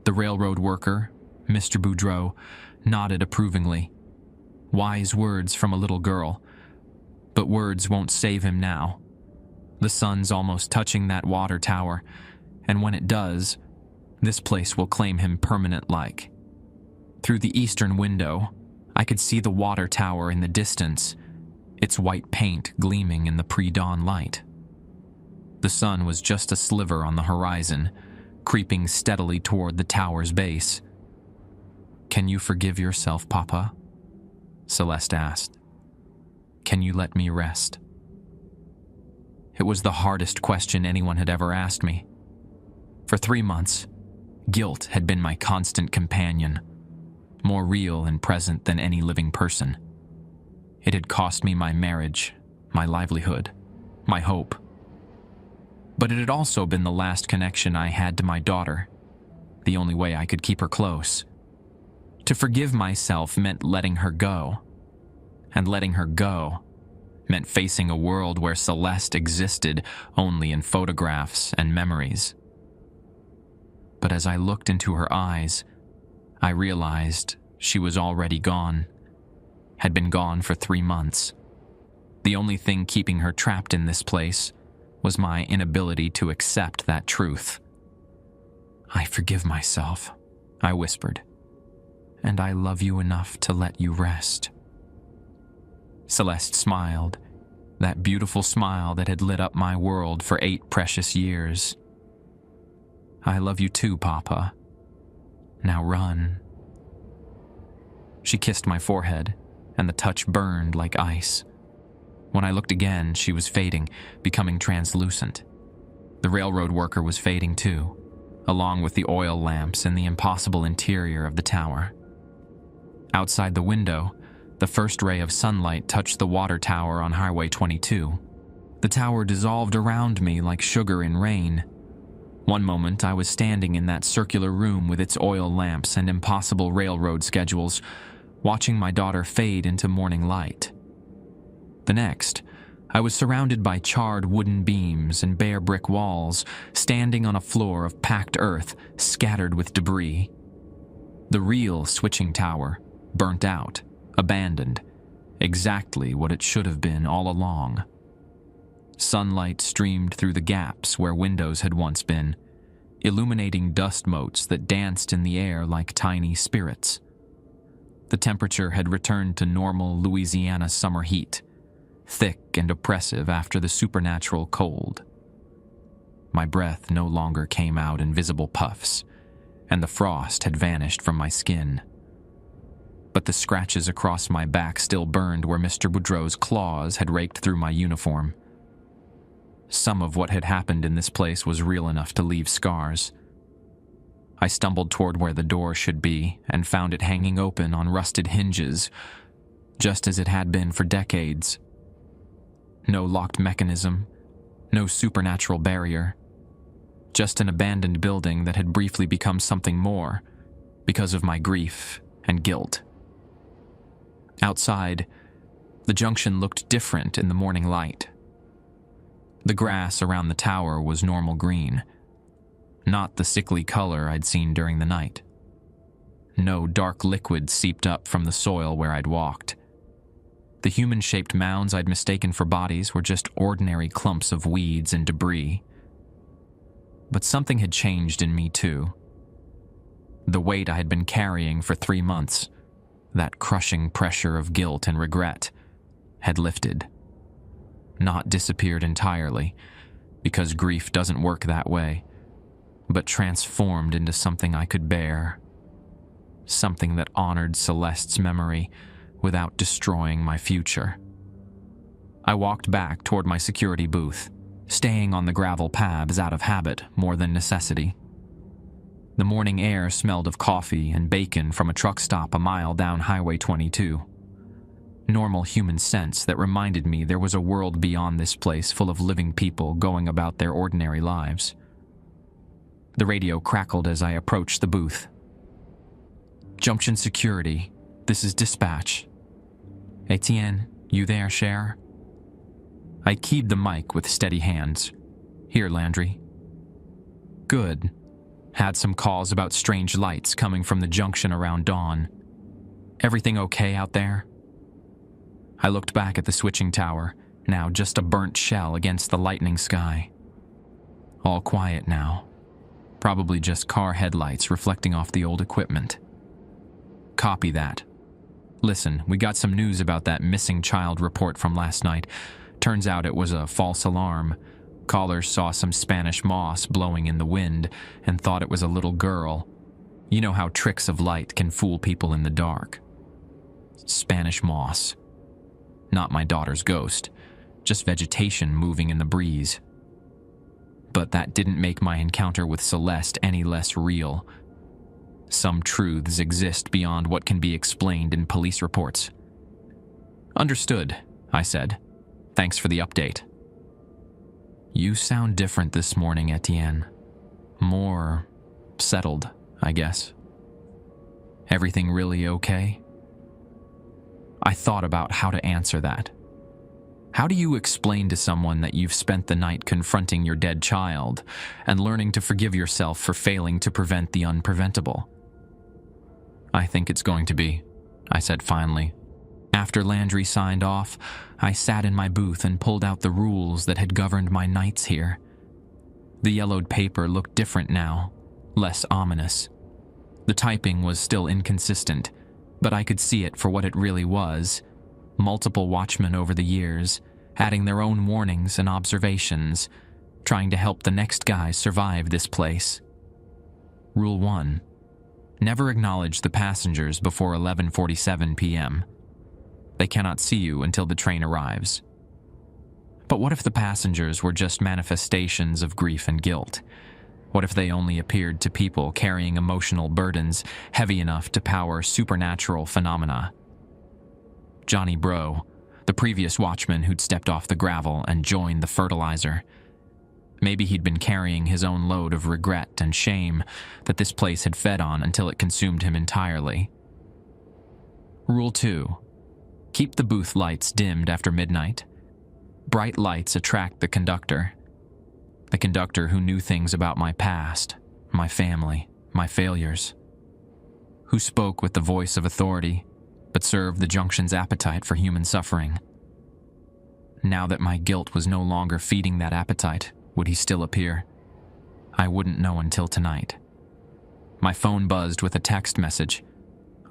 The railroad worker, Mr. Boudreau, nodded approvingly. Wise words from a little girl, but words won't save him now. The sun's almost touching that water tower, and when it does, this place will claim him permanent-like. Through the eastern window, I could see the water tower in the distance, its white paint gleaming in the pre-dawn light. The sun was just a sliver on the horizon, creeping steadily toward the tower's base. Can you forgive yourself, Papa? Celeste asked. Can you let me rest? It was the hardest question anyone had ever asked me. For 3 months, guilt had been my constant companion, more real and present than any living person. It had cost me my marriage, my livelihood, my hope. But it had also been the last connection I had to my daughter, the only way I could keep her close. To forgive myself meant letting her go, and letting her go meant facing a world where Celeste existed only in photographs and memories. But as I looked into her eyes, I realized she was already gone, had been gone for 3 months. The only thing keeping her trapped in this place was my inability to accept that truth. I forgive myself, I whispered, and I love you enough to let you rest. Celeste smiled, that beautiful smile that had lit up my world for 8 precious years. I love you too, Papa. Now run." She kissed my forehead, and the touch burned like ice. When I looked again, she was fading, becoming translucent. The railroad worker was fading too, along with the oil lamps and the impossible interior of the tower. Outside the window, the first ray of sunlight touched the water tower on Highway 22. The tower dissolved around me like sugar in rain. One moment, I was standing in that circular room with its oil lamps and impossible railroad schedules, watching my daughter fade into morning light. The next, I was surrounded by charred wooden beams and bare brick walls, standing on a floor of packed earth scattered with debris. The real switching tower, burnt out, abandoned, exactly what it should have been all along. Sunlight streamed through the gaps where windows had once been, illuminating dust motes that danced in the air like tiny spirits. The temperature had returned to normal Louisiana summer heat, thick and oppressive after the supernatural cold. My breath no longer came out in visible puffs, and the frost had vanished from my skin. But the scratches across my back still burned where Mr. Boudreau's claws had raked through my uniform. Some of what had happened in this place was real enough to leave scars. I stumbled toward where the door should be and found it hanging open on rusted hinges, just as it had been for decades. No locked mechanism, no supernatural barrier, just an abandoned building that had briefly become something more because of my grief and guilt. Outside, the junction looked different in the morning light. The grass around the tower was normal green, not the sickly color I'd seen during the night. No dark liquid seeped up from the soil where I'd walked. The human-shaped mounds I'd mistaken for bodies were just ordinary clumps of weeds and debris. But something had changed in me too. The weight I had been carrying for 3 months, that crushing pressure of guilt and regret, had lifted. Not disappeared entirely, because grief doesn't work that way, but transformed into something I could bear. Something that honored Celeste's memory without destroying my future. I walked back toward my security booth, staying on the gravel paths out of habit more than necessity. The morning air smelled of coffee and bacon from a truck stop a mile down Highway 22. Normal human sense that reminded me there was a world beyond this place full of living people going about their ordinary lives. The radio crackled as I approached the booth. "Junction security, this is dispatch. Etienne, you there, Cher?" I keyed the mic with steady hands. "Here, Landry." "Good. Had some calls about strange lights coming from the junction around dawn. Everything okay out there?" I looked back at the switching tower, now just a burnt shell against the lightning sky. All quiet now. Probably just car headlights reflecting off the old equipment. "Copy that. Listen, we got some news about that missing child report from last night. Turns out it was a false alarm. Callers saw some Spanish moss blowing in the wind and thought it was a little girl. You know how tricks of light can fool people in the dark. Spanish moss. Not my daughter's ghost, just vegetation moving in the breeze. But that didn't make my encounter with Celeste any less real. Some truths exist beyond what can be explained in police reports." "Understood," I said. "Thanks for the update." "You sound different this morning, Etienne. More settled, I guess. Everything really okay?" I thought about how to answer that. How do you explain to someone that you've spent the night confronting your dead child and learning to forgive yourself for failing to prevent the unpreventable? "I think it's going to be," I said finally. After Landry signed off, I sat in my booth and pulled out the rules that had governed my nights here. The yellowed paper looked different now, less ominous. The typing was still inconsistent, but I could see it for what it really was. Multiple watchmen over the years, adding their own warnings and observations, trying to help the next guy survive this place. Rule 1. Never acknowledge the passengers before 11:47 p.m. They cannot see you until the train arrives. But what if the passengers were just manifestations of grief and guilt? What if they only appeared to people carrying emotional burdens heavy enough to power supernatural phenomena? Johnny Bro, the previous watchman who'd stepped off the gravel and joined the fertilizer. Maybe he'd been carrying his own load of regret and shame that this place had fed on until it consumed him entirely. Rule 2. Keep the booth lights dimmed after midnight. Bright lights attract the conductor who knew things about my past, my family, my failures, who spoke with the voice of authority, but served the junction's appetite for human suffering. Now that my guilt was no longer feeding that appetite, would he still appear? I wouldn't know until tonight. My phone buzzed with a text message.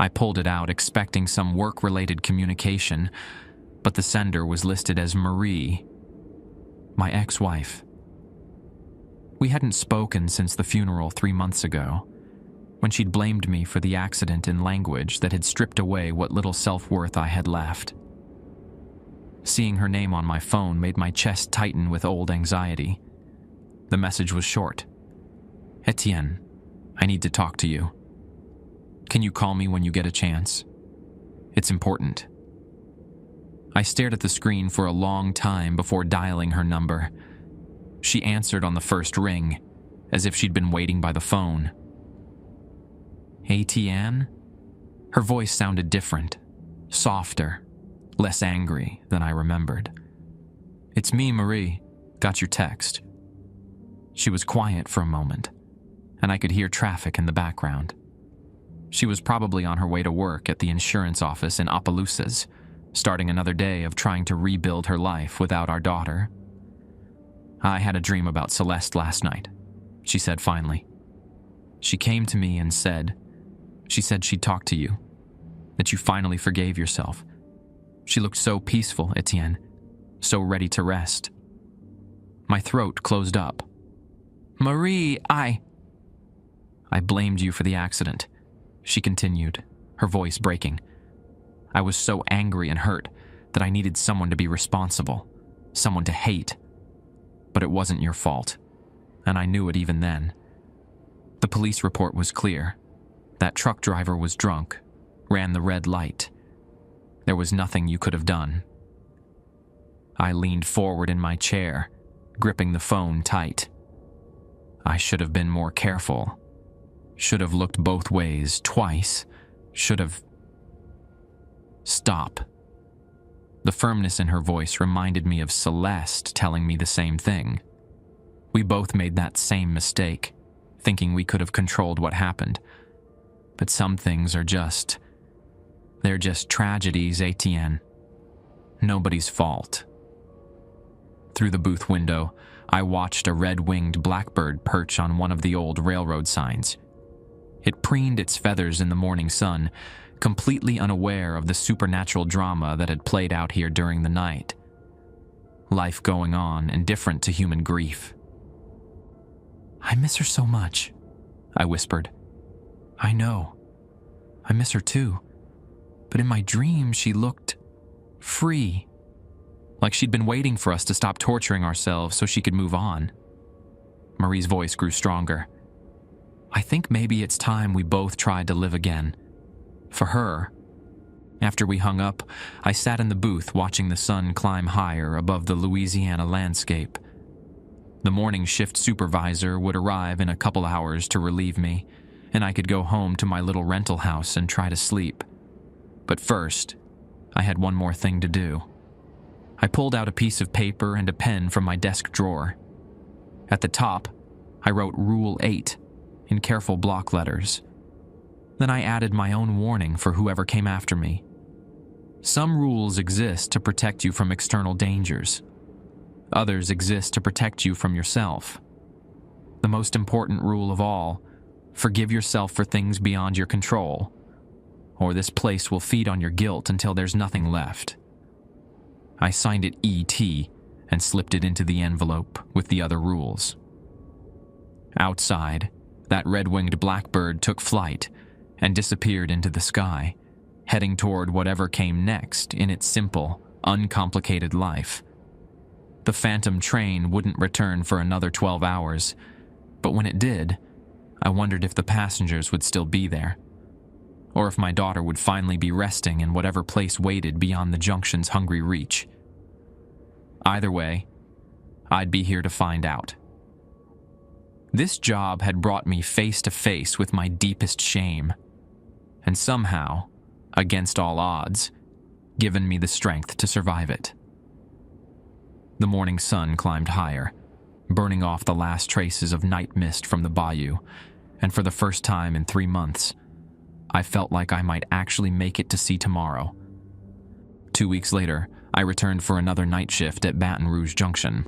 I pulled it out, expecting some work-related communication, but the sender was listed as Marie, my ex-wife. We hadn't spoken since the funeral 3 months ago, when she'd blamed me for the accident in language that had stripped away what little self-worth I had left. Seeing her name on my phone made my chest tighten with old anxiety. The message was short. Etienne, I need to talk to you. Can you call me when you get a chance? It's important. I stared at the screen for a long time before dialing her number. She answered on the first ring, as if she'd been waiting by the phone. Etienne? Her voice sounded different, softer, less angry than I remembered. It's me, Marie. Got your text. She was quiet for a moment, and I could hear traffic in the background. She was probably on her way to work at the insurance office in Opelousas, starting another day of trying to rebuild her life without our daughter. I had a dream about Celeste last night, she said finally. She came to me and said she'd talk to you, that you finally forgave yourself. She looked so peaceful, Etienne, so ready to rest. My throat closed up. Marie, I blamed you for the accident, she continued, her voice breaking. I was so angry and hurt that I needed someone to be responsible, someone to hate. But it wasn't your fault, and I knew it even then. The police report was clear. That truck driver was drunk, ran the red light. There was nothing you could have done. I leaned forward in my chair, gripping the phone tight. I should have been more careful. Should have looked both ways twice. Should have... Stop. The firmness in her voice reminded me of Celeste telling me the same thing. We both made that same mistake, thinking we could have controlled what happened. But some things are just... They're just tragedies, Etienne. Nobody's fault. Through the booth window, I watched a red-winged blackbird perch on one of the old railroad signs. It preened its feathers in the morning sun, completely unaware of the supernatural drama that had played out here during the night. Life going on, indifferent to human grief. I miss her so much, I whispered. I know. I miss her too. But in my dream, she looked free. Like she'd been waiting for us to stop torturing ourselves so she could move on. Marie's voice grew stronger. I think maybe it's time we both tried to live again. For her. After we hung up, I sat in the booth watching the sun climb higher above the Louisiana landscape. The morning shift supervisor would arrive in a couple hours to relieve me, and I could go home to my little rental house and try to sleep. But first, I had one more thing to do. I pulled out a piece of paper and a pen from my desk drawer. At the top, I wrote Rule 8 in careful block letters. Then I added my own warning for whoever came after me. Some rules exist to protect you from external dangers. Others exist to protect you from yourself. The most important rule of all, forgive yourself for things beyond your control, or this place will feed on your guilt until there's nothing left. I signed it E.T. and slipped it into the envelope with the other rules. Outside, that red-winged blackbird took flight and disappeared into the sky, heading toward whatever came next in its simple, uncomplicated life. The phantom train wouldn't return for another 12 hours, but when it did, I wondered if the passengers would still be there, or if my daughter would finally be resting in whatever place waited beyond the junction's hungry reach. Either way, I'd be here to find out. This job had brought me face to face with my deepest shame, and somehow, against all odds, given me the strength to survive it. The morning sun climbed higher, burning off the last traces of night mist from the bayou, and for the first time in 3 months, I felt like I might actually make it to see tomorrow. 2 weeks later, I returned for another night shift at Baton Rouge Junction.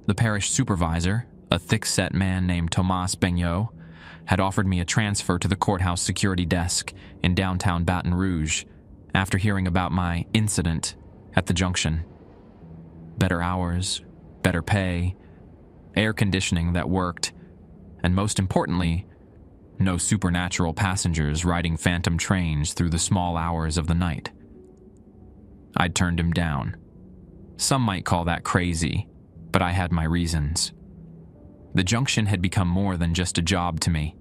The parish supervisor, a thick-set man named Tomas Beigneau, had offered me a transfer to the courthouse security desk in downtown Baton Rouge after hearing about my incident at the junction. Better hours, better pay, air conditioning that worked, and most importantly, no supernatural passengers riding phantom trains through the small hours of the night. I'd turned him down. Some might call that crazy, but I had my reasons. The junction had become more than just a job to me.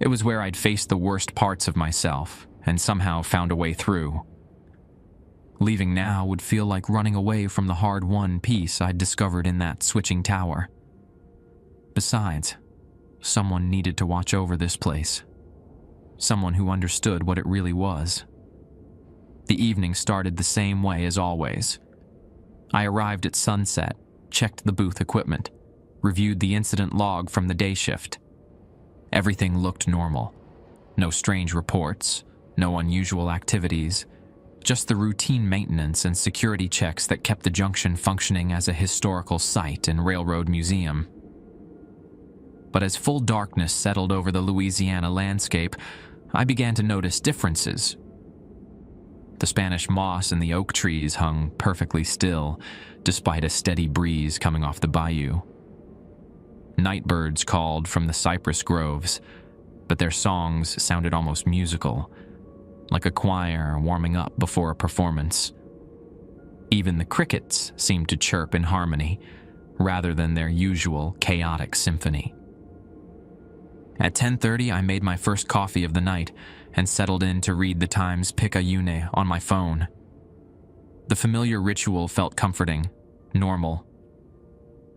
It was where I'd faced the worst parts of myself and somehow found a way through. Leaving now would feel like running away from the hard-won peace I'd discovered in that switching tower. Besides, someone needed to watch over this place. Someone who understood what it really was. The evening started the same way as always. I arrived at sunset, checked the booth equipment, reviewed the incident log from the day shift. Everything looked normal. No strange reports, no unusual activities, just the routine maintenance and security checks that kept the junction functioning as a historical site and railroad museum. But as full darkness settled over the Louisiana landscape, I began to notice differences. The Spanish moss and the oak trees hung perfectly still, despite a steady breeze coming off the bayou. Nightbirds called from the cypress groves, but their songs sounded almost musical, like a choir warming up before a performance. Even the crickets seemed to chirp in harmony, rather than their usual chaotic symphony. At 10:30, I made my first coffee of the night and settled in to read the Times Picayune on my phone. The familiar ritual felt comforting, normal.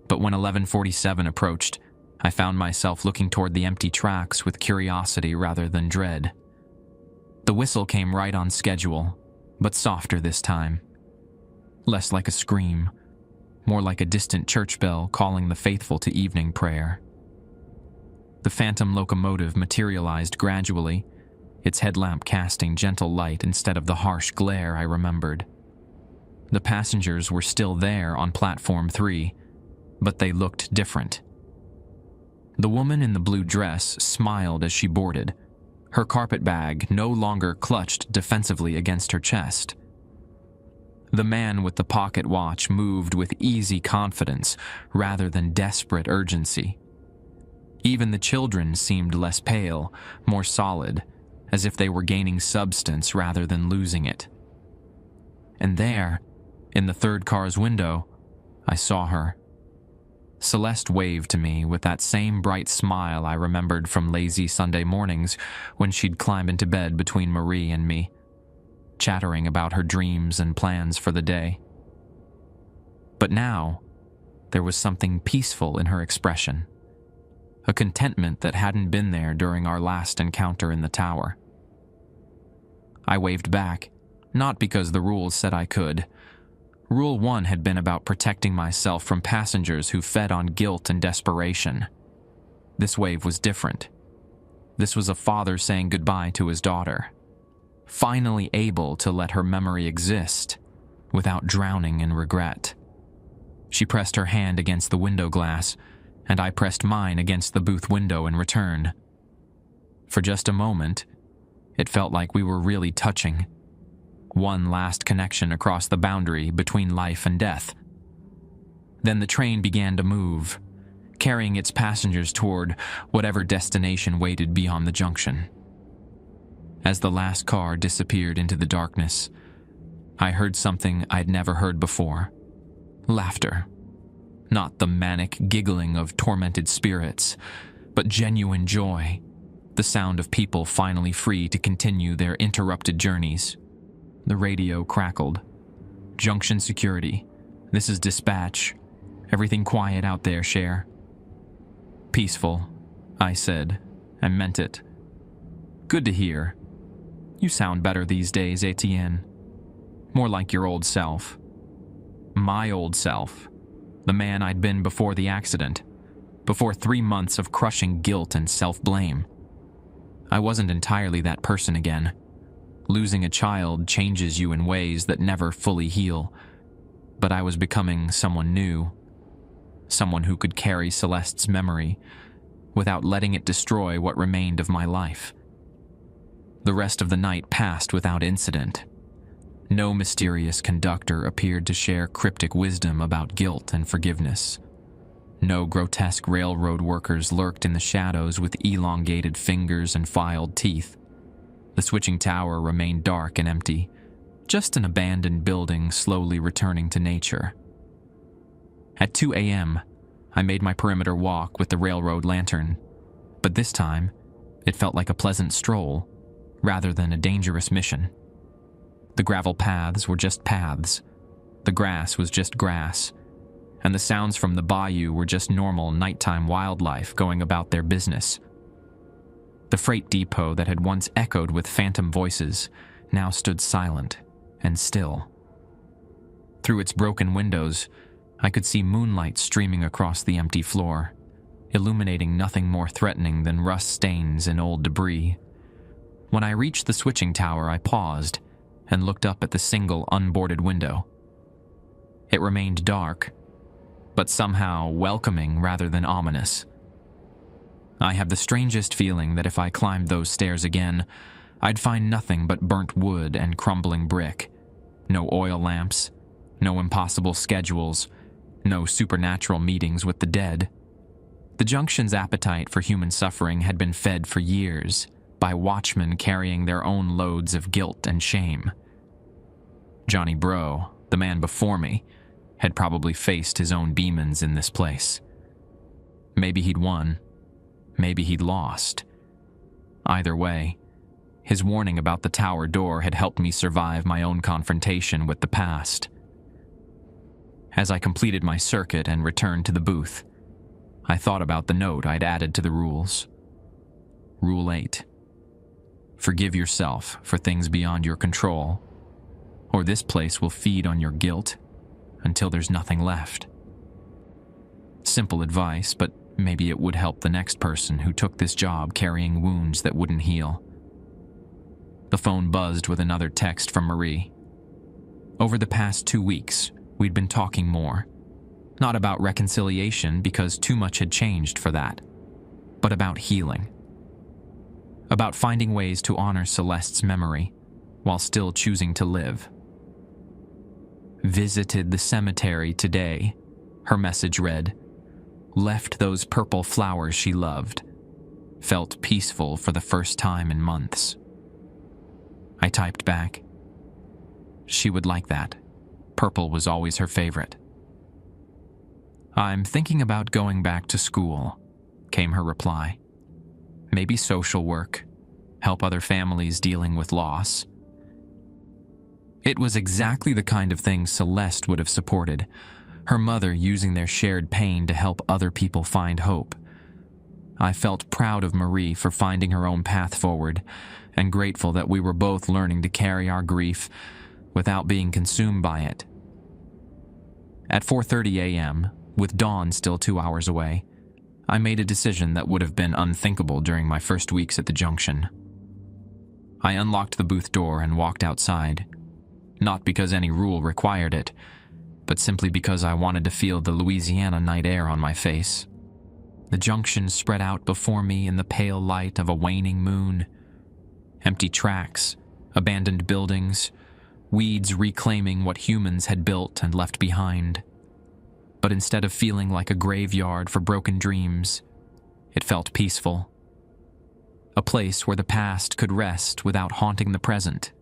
But when 11:47 approached, I found myself looking toward the empty tracks with curiosity rather than dread. The whistle came right on schedule, but softer this time. Less like a scream, more like a distant church bell calling the faithful to evening prayer. The phantom locomotive materialized gradually, its headlamp casting gentle light instead of the harsh glare I remembered. The passengers were still there on Platform 3, but they looked different. The woman in the blue dress smiled as she boarded, her carpet bag no longer clutched defensively against her chest. The man with the pocket watch moved with easy confidence rather than desperate urgency. Even the children seemed less pale, more solid, as if they were gaining substance rather than losing it. And there, in the third car's window, I saw her. Celeste waved to me with that same bright smile I remembered from lazy Sunday mornings when she'd climb into bed between Marie and me, chattering about her dreams and plans for the day. But now, there was something peaceful in her expression, a contentment that hadn't been there during our last encounter in the tower. I waved back, not because the rules said I could. Rule 1 had been about protecting myself from passengers who fed on guilt and desperation. This wave was different. This was a father saying goodbye to his daughter, finally able to let her memory exist without drowning in regret. She pressed her hand against the window glass, and I pressed mine against the booth window in return. For just a moment, it felt like we were really touching. One last connection across the boundary between life and death. Then the train began to move, carrying its passengers toward whatever destination waited beyond the junction. As the last car disappeared into the darkness, I heard something I'd never heard before. Laughter. Not the manic giggling of tormented spirits, but genuine joy. The sound of people finally free to continue their interrupted journeys. The radio crackled. "Junction security. This is dispatch. Everything quiet out there, Cher." "Peaceful," I said, and meant it. "Good to hear. You sound better these days, Etienne. More like your old self." My old self. The man I'd been before the accident. Before 3 months of crushing guilt and self-blame. I wasn't entirely that person again. Losing a child changes you in ways that never fully heal. But I was becoming someone new. Someone who could carry Celeste's memory without letting it destroy what remained of my life. The rest of the night passed without incident. No mysterious conductor appeared to share cryptic wisdom about guilt and forgiveness. No grotesque railroad workers lurked in the shadows with elongated fingers and filed teeth. The switching tower remained dark and empty, just an abandoned building slowly returning to nature. At 2 a.m., I made my perimeter walk with the railroad lantern, but this time, it felt like a pleasant stroll, rather than a dangerous mission. The gravel paths were just paths, the grass was just grass, and the sounds from the bayou were just normal nighttime wildlife going about their business. The freight depot that had once echoed with phantom voices now stood silent and still. Through its broken windows, I could see moonlight streaming across the empty floor, illuminating nothing more threatening than rust stains and old debris. When I reached the switching tower, I paused and looked up at the single unboarded window. It remained dark, but somehow welcoming rather than ominous. I have the strangest feeling that if I climbed those stairs again, I'd find nothing but burnt wood and crumbling brick. No oil lamps, no impossible schedules, no supernatural meetings with the dead. The Junction's appetite for human suffering had been fed for years by watchmen carrying their own loads of guilt and shame. Johnny Bro, the man before me, had probably faced his own demons in this place. Maybe he'd won. Maybe he'd lost. Either way, his warning about the tower door had helped me survive my own confrontation with the past. As I completed my circuit and returned to the booth, I thought about the note I'd added to the rules. Rule 8. Forgive yourself for things beyond your control, or this place will feed on your guilt until there's nothing left. Simple advice, but maybe it would help the next person who took this job carrying wounds that wouldn't heal. The phone buzzed with another text from Marie. Over the past 2 weeks, we'd been talking more. Not about reconciliation, because too much had changed for that, but about healing. About finding ways to honor Celeste's memory while still choosing to live. Visited the cemetery today, her message read. Left those purple flowers she loved. Felt peaceful for the first time in months. I typed back. She would like that. Purple was always her favorite. I'm thinking about going back to school, came her reply. Maybe social work, help other families dealing with loss. It was exactly the kind of thing Celeste would have supported, her mother using their shared pain to help other people find hope. I felt proud of Marie for finding her own path forward, and grateful that we were both learning to carry our grief without being consumed by it. At 4:30 a.m., with dawn still 2 hours away, I made a decision that would have been unthinkable during my first weeks at the Junction. I unlocked the booth door and walked outside, not because any rule required it, but simply because I wanted to feel the Louisiana night air on my face. The Junction spread out before me in the pale light of a waning moon. Empty tracks, abandoned buildings, weeds reclaiming what humans had built and left behind. but instead of feeling like a graveyard for broken dreams, it felt peaceful. A place where the past could rest without haunting the present.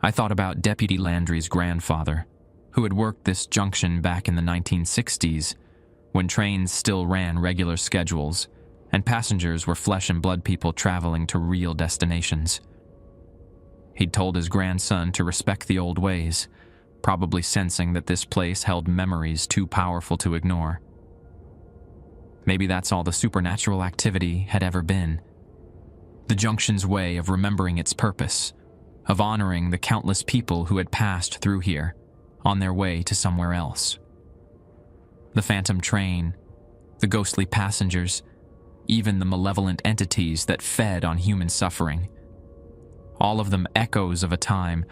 I thought about Deputy Landry's grandfather, who had worked this junction back in the 1960s, when trains still ran regular schedules and passengers were flesh and blood people traveling to real destinations. He'd told his grandson to respect the old ways, probably sensing that this place held memories too powerful to ignore. Maybe that's all the supernatural activity had ever been. The junction's way of remembering its purpose, of honoring the countless people who had passed through here on their way to somewhere else. The phantom train, the ghostly passengers, even the malevolent entities that fed on human suffering. All of them echoes of a time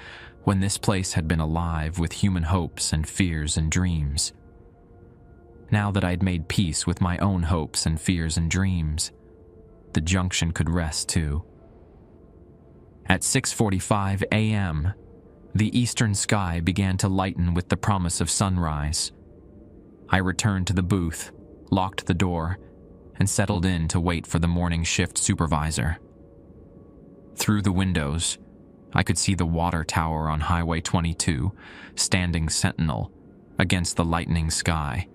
when this place had been alive with human hopes and fears and dreams. Now that I'd made peace with my own hopes and fears and dreams, the junction could rest too. At 6:45 a.m., the eastern sky began to lighten with the promise of sunrise. I returned to the booth, locked the door, and settled in to wait for the morning shift supervisor. Through the windows, I could see the water tower on Highway 22, standing sentinel against the lightening sky,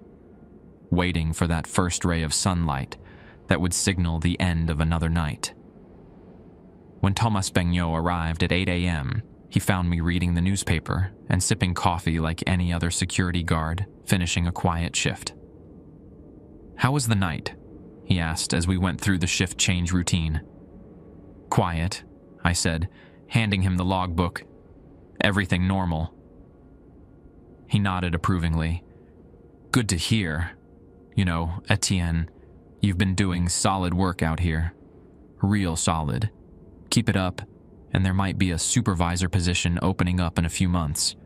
waiting for that first ray of sunlight that would signal the end of another night. When Thomas Beignot arrived at 8 a.m., he found me reading the newspaper and sipping coffee like any other security guard, finishing a quiet shift. "How was the night?" he asked as we went through the shift change routine. "Quiet," I said, handing him the logbook. "Everything normal." He nodded approvingly. "Good to hear. You know, Etienne, you've been doing solid work out here. Real solid. Keep it up, and there might be a supervisor position opening up in a few months."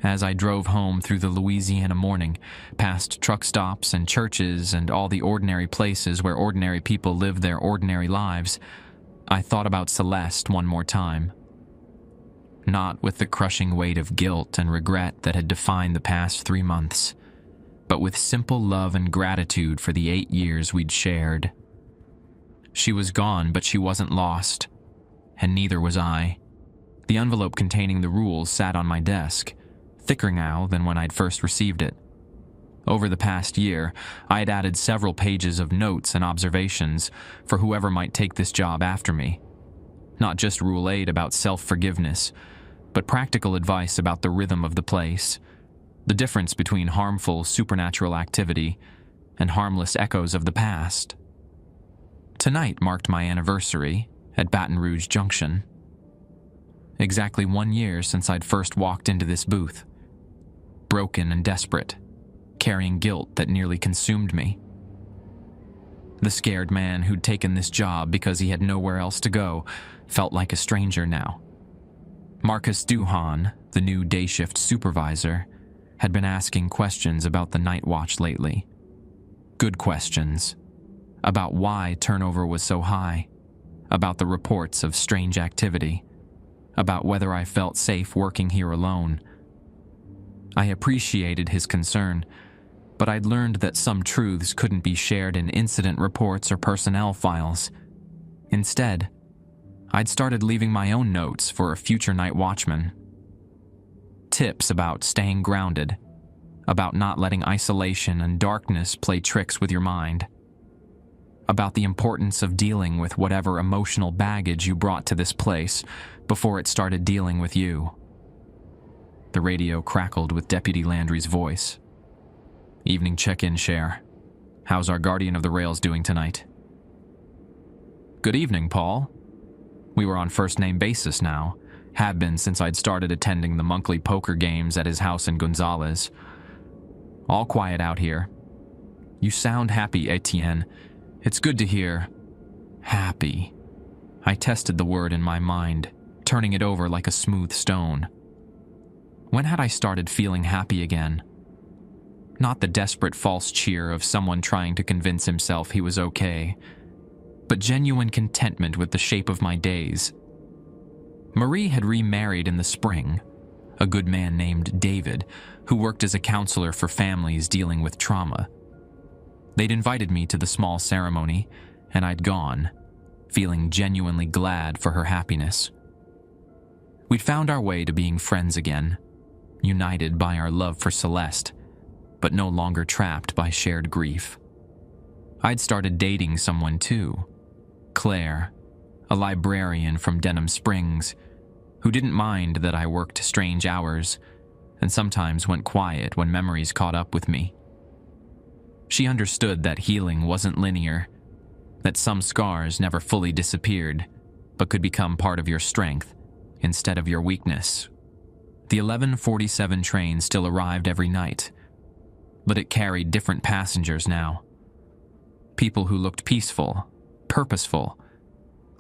As I drove home through the Louisiana morning, past truck stops and churches and all the ordinary places where ordinary people live their ordinary lives, I thought about Celeste one more time. Not with the crushing weight of guilt and regret that had defined the past 3 months, but with simple love and gratitude for the 8 years we'd shared. She was gone, but she wasn't lost, and neither was I. The envelope containing the rules sat on my desk, thicker now than when I'd first received it. Over the past year, I had added several pages of notes and observations for whoever might take this job after me. Not just Rule 8 about self-forgiveness, but practical advice about the rhythm of the place, the difference between harmful supernatural activity and harmless echoes of the past. Tonight marked my anniversary at Baton Rouge Junction. Exactly 1 year since I'd first walked into this booth. Broken and desperate, carrying guilt that nearly consumed me. The scared man who'd taken this job because he had nowhere else to go felt like a stranger now. Marcus Duhan, the new day shift supervisor, had been asking questions about the night watch lately. Good questions. About why turnover was so high. About the reports of strange activity. About whether I felt safe working here alone. I appreciated his concern, but I'd learned that some truths couldn't be shared in incident reports or personnel files. Instead, I'd started leaving my own notes for a future night watchman. Tips about staying grounded, about not letting isolation and darkness play tricks with your mind, about the importance of dealing with whatever emotional baggage you brought to this place before it started dealing with you. The radio crackled with Deputy Landry's voice. "Evening check-in, Cher. How's our guardian of the rails doing tonight?" "Good evening, Paul." We were on first-name basis now, had been since I'd started attending the monthly poker games at his house in Gonzales. "All quiet out here." "You sound happy, Etienne. It's good to hear." Happy. I tested the word in my mind, turning it over like a smooth stone. When had I started feeling happy again? Not the desperate false cheer of someone trying to convince himself he was okay, but genuine contentment with the shape of my days. Marie had remarried in the spring, a good man named David, who worked as a counselor for families dealing with trauma. They'd invited me to the small ceremony, and I'd gone, feeling genuinely glad for her happiness. We'd found our way to being friends again, united by our love for Celeste, but no longer trapped by shared grief. I'd started dating someone too, Claire, a librarian from Denham Springs, who didn't mind that I worked strange hours and sometimes went quiet when memories caught up with me. She understood that healing wasn't linear, that some scars never fully disappeared, but could become part of your strength instead of your weakness. The 11:47 train still arrived every night, but it carried different passengers now. People who looked peaceful, purposeful,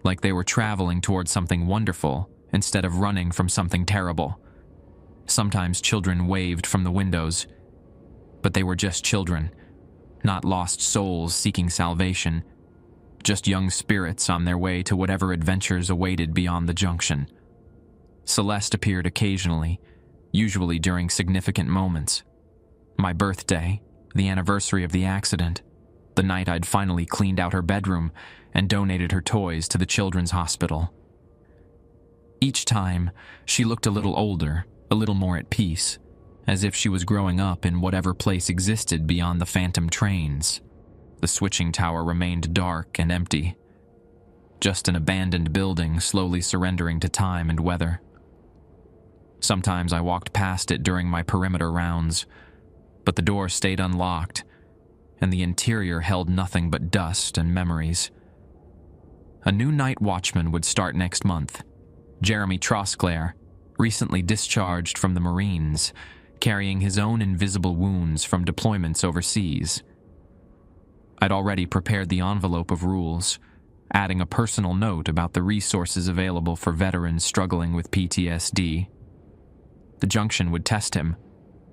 like they were traveling towards something wonderful instead of running from something terrible. Sometimes children waved from the windows, but they were just children, not lost souls seeking salvation, just young spirits on their way to whatever adventures awaited beyond the junction. Celeste appeared occasionally, usually during significant moments. My birthday, the anniversary of the accident, the night I'd finally cleaned out her bedroom and donated her toys to the children's hospital. Each time, she looked a little older, a little more at peace, as if she was growing up in whatever place existed beyond the phantom trains. The switching tower remained dark and empty, just an abandoned building slowly surrendering to time and weather. Sometimes I walked past it during my perimeter rounds, but the door stayed unlocked, and the interior held nothing but dust and memories. A new night watchman would start next month, Jeremy Trosclair, recently discharged from the Marines, carrying his own invisible wounds from deployments overseas. I'd already prepared the envelope of rules, adding a personal note about the resources available for veterans struggling with PTSD. The junction would test him,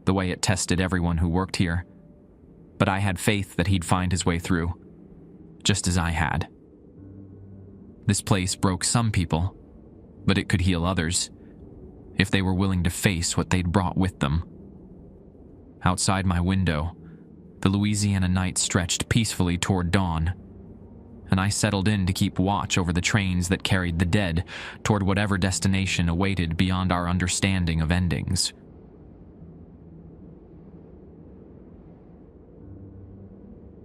the way it tested everyone who worked here, but I had faith that he'd find his way through, just as I had. This place broke some people, but it could heal others, if they were willing to face what they'd brought with them. Outside my window, the Louisiana night stretched peacefully toward dawn, and I settled in to keep watch over the trains that carried the dead toward whatever destination awaited beyond our understanding of endings.